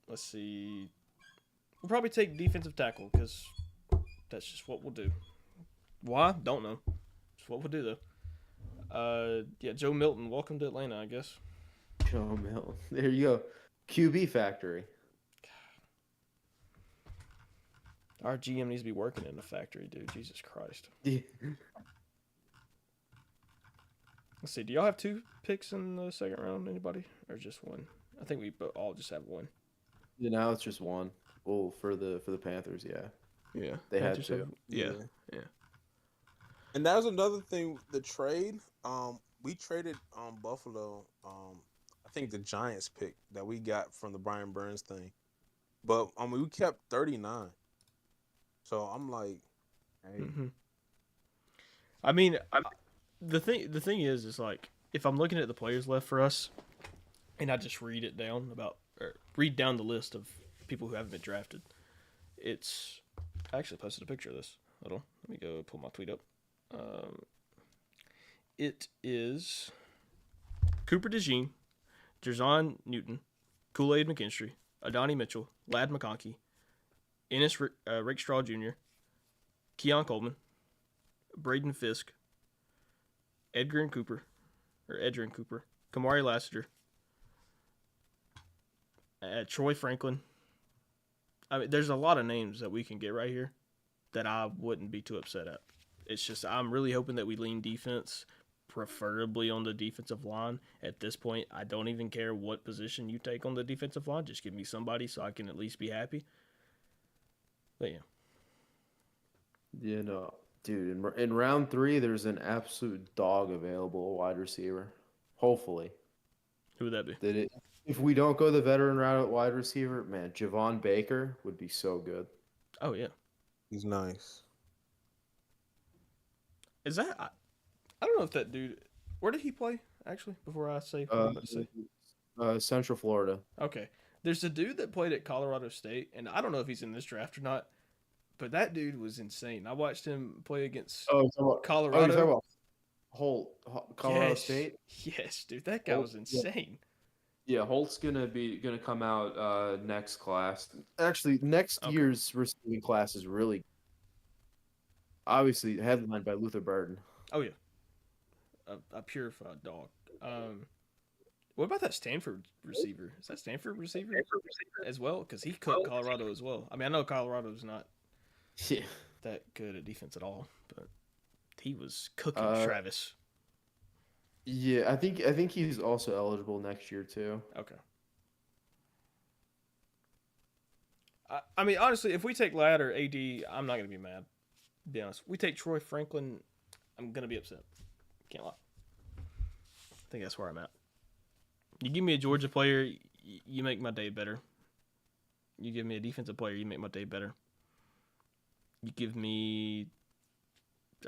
Let's see. We'll probably take defensive tackle because that's just what we'll do. Why? Don't know. It's what we'll do though. Yeah, Joe Milton. Welcome to Atlanta, I guess. Joe Milton. There you go. QB factory. Our GM needs to be working in the factory, dude. Jesus Christ. Yeah. Let's see. Do y'all have 2 picks in the second round? Anybody, or just one? I think we all just have one. Yeah, now it's just one. Well, for the Panthers, yeah. Yeah, They had Panthers to. have- yeah. And that was another thing. The trade. We traded Buffalo. I think the Giants pick that we got from the Brian Burns thing, but we kept 39. So I'm like, hey, Mhm. I mean, the thing is like if I'm looking at the players left for us, and I just read it down or read down the list of people who haven't been drafted. It's I actually posted a picture of this. Hold on, let me go pull my tweet up. It is Cooper DeJean, Jerzon Newton, Kool-Aid McKinstry, Adonai Mitchell, Lad McConkey, Ennis Rakestraw Jr., Keon Coleman, Braden Fisk, Edgerrin Cooper, Kamari Lassiter, Troy Franklin. I mean, there's a lot of names that we can get right here that I wouldn't be too upset at. It's just I'm really hoping that we lean defense, preferably on the defensive line. At this point, I don't even care what position you take on the defensive line. Just give me somebody so I can at least be happy. But yeah. You know, dude, in round 3, there's an absolute dog available, wide receiver. Hopefully. Who would that be? If we don't go the veteran route at wide receiver, man, Javon Baker would be so good. Oh, yeah. he's nice. Is that... I don't know if that dude... Where did he play, actually, before I say what I'm about to say? Central Florida. Okay. There's a dude that played at Colorado State, and I don't know if he's in this draft or not, but that dude was insane. I watched him play against Oh, Colorado. Colorado Yes. State. Yes, dude, that guy Holt, was yeah. insane. Yeah, Holt's gonna come out next class. Actually, next Okay. year's receiving class is really obviously headlined by Luther Burden. Oh yeah, a purified dog. What about that Stanford receiver? Is that Stanford receiver as well? Because he cooked Colorado as well. I mean, I know Colorado's not Yeah. that good at defense at all, but he was cooking Uh, Travis. Yeah, I think he's also eligible next year too. Okay. I mean, honestly, if we take Ladd or AD, I'm not gonna be mad. To be honest, we take Troy Franklin, I'm gonna be upset. Can't lie. I think that's where I'm at. You give me a Georgia player, you make my day better. You give me a defensive player, you make my day better. You give me,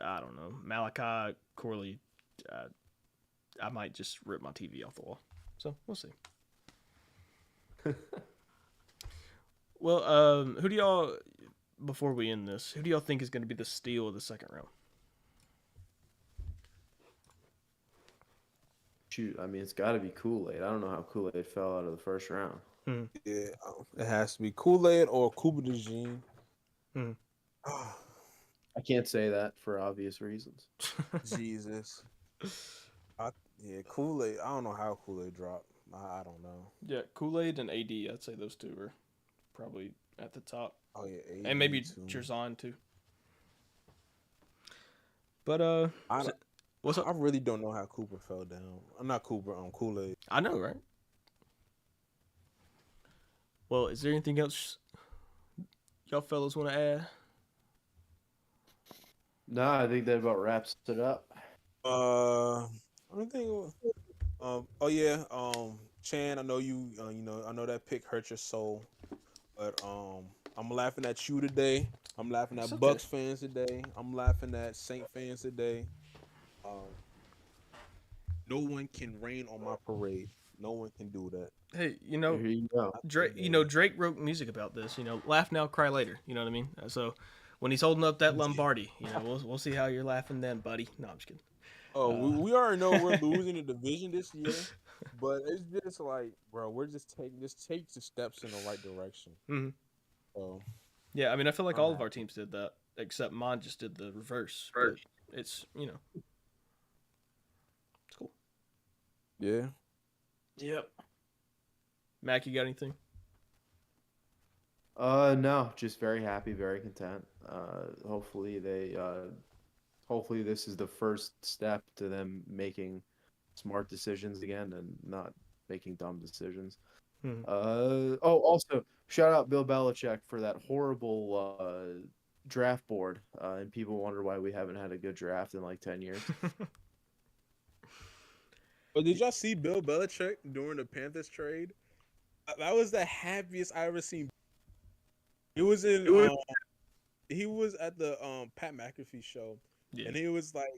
I don't know, Malachi Corley, I might just rip my TV off the wall. So we'll see. Well, who do y'all, before we end this, who do y'all think is going to be the steal of the second round? Shoot, I mean, it's got to be Kool-Aid. I don't know how Kool-Aid fell out of the first round. Yeah, it has to be Kool-Aid or Cuba de Jean. Hmm. I can't say that for obvious reasons. Jesus. Yeah, Kool-Aid. I don't know how Kool-Aid dropped. I don't know. Yeah, Kool-Aid and AD, I'd say those two are probably at the top. Oh yeah, AD And maybe too. Jerzon too. But what's up? I really don't know how Cooper fell down. I'm not Cooper. Kool-Aid. I know, right? Well, is there anything else y'all fellas want to add? No, I think that about wraps it up. I think. Oh yeah. Chan, I know you. I know that pick hurt your soul, but I'm laughing at you today. I'm laughing at It's okay. Bucks fans today. I'm laughing at Saint fans today. No one can rain on my parade. No one can do that. Hey, Here you go. Drake. Drake wrote music about this. Laugh now, cry later. You know what I mean? So when he's holding up that Lombardi, we'll see how you're laughing then, buddy. No, I'm just kidding. Oh, we already know we're losing the division this year, but it's just like, bro, we're just take the steps in the right direction. Mhm. So Yeah, I mean, I feel like all of our teams did that, except mine just did the reverse. But it's it's cool. yeah. Yep. Mac, you got anything? No, just very happy, very content. Hopefully hopefully this is the first step to them making smart decisions again and not making dumb decisions. Hmm. Also shout out Bill Belichick for that horrible draft board. And people wonder why we haven't had a good draft in like 10 years. But did y'all see Bill Belichick during the Panthers trade? That was the happiest I ever seen. He was in. He was at the Pat McAfee show, Yeah. and he was like,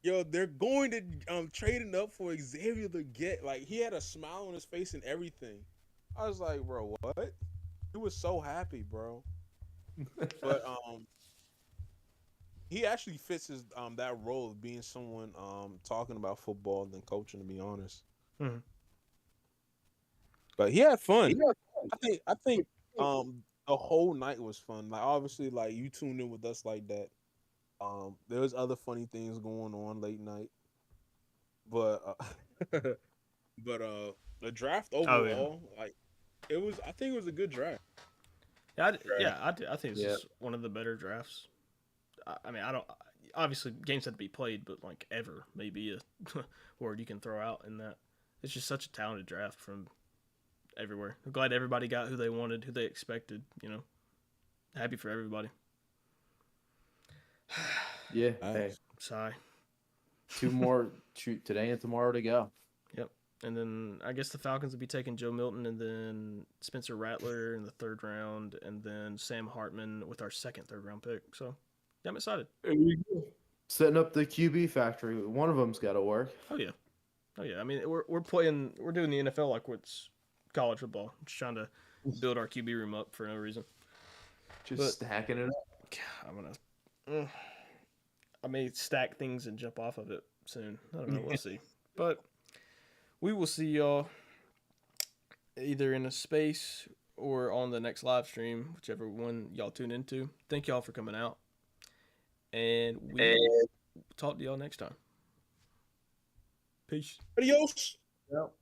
"Yo, they're going to trading up for Xavier to get." Like he had a smile on his face and everything. I was like, "Bro, what?" He was so happy, bro. But he actually fits his that role of being someone talking about football than coaching, to be honest. Mhm. But he had fun. I think the whole night was fun. Like obviously, like you tuned in with us like that. There was other funny things going on late night, but the draft overall, like it was. I think it was a good draft. I think it's Yeah. just one of the better drafts. I mean, I don't. Obviously, games have to be played, but like ever maybe a word you can throw out in that. It's just such a talented draft from everywhere. I'm glad everybody got who they wanted, who they expected. Happy for everybody. Yeah. Nice. Hey, Sigh. two more today and tomorrow to go. Yep. And then I guess the Falcons will be taking Joe Milton and then Spencer Rattler in the third round, and then Sam Hartman with our second third round pick. So yeah, I'm excited. Setting up the QB factory. One of them's got to work. Oh yeah. I mean, we're doing the NFL like it's college football. Just trying to build our QB room up for no reason. Just stacking it up. I may stack things and jump off of it soon. I don't know. We'll see. But we will see y'all either in a space or on the next live stream, whichever one y'all tune into. Thank y'all for coming out. And we will talk to y'all next time. Peace. Adios. Yep.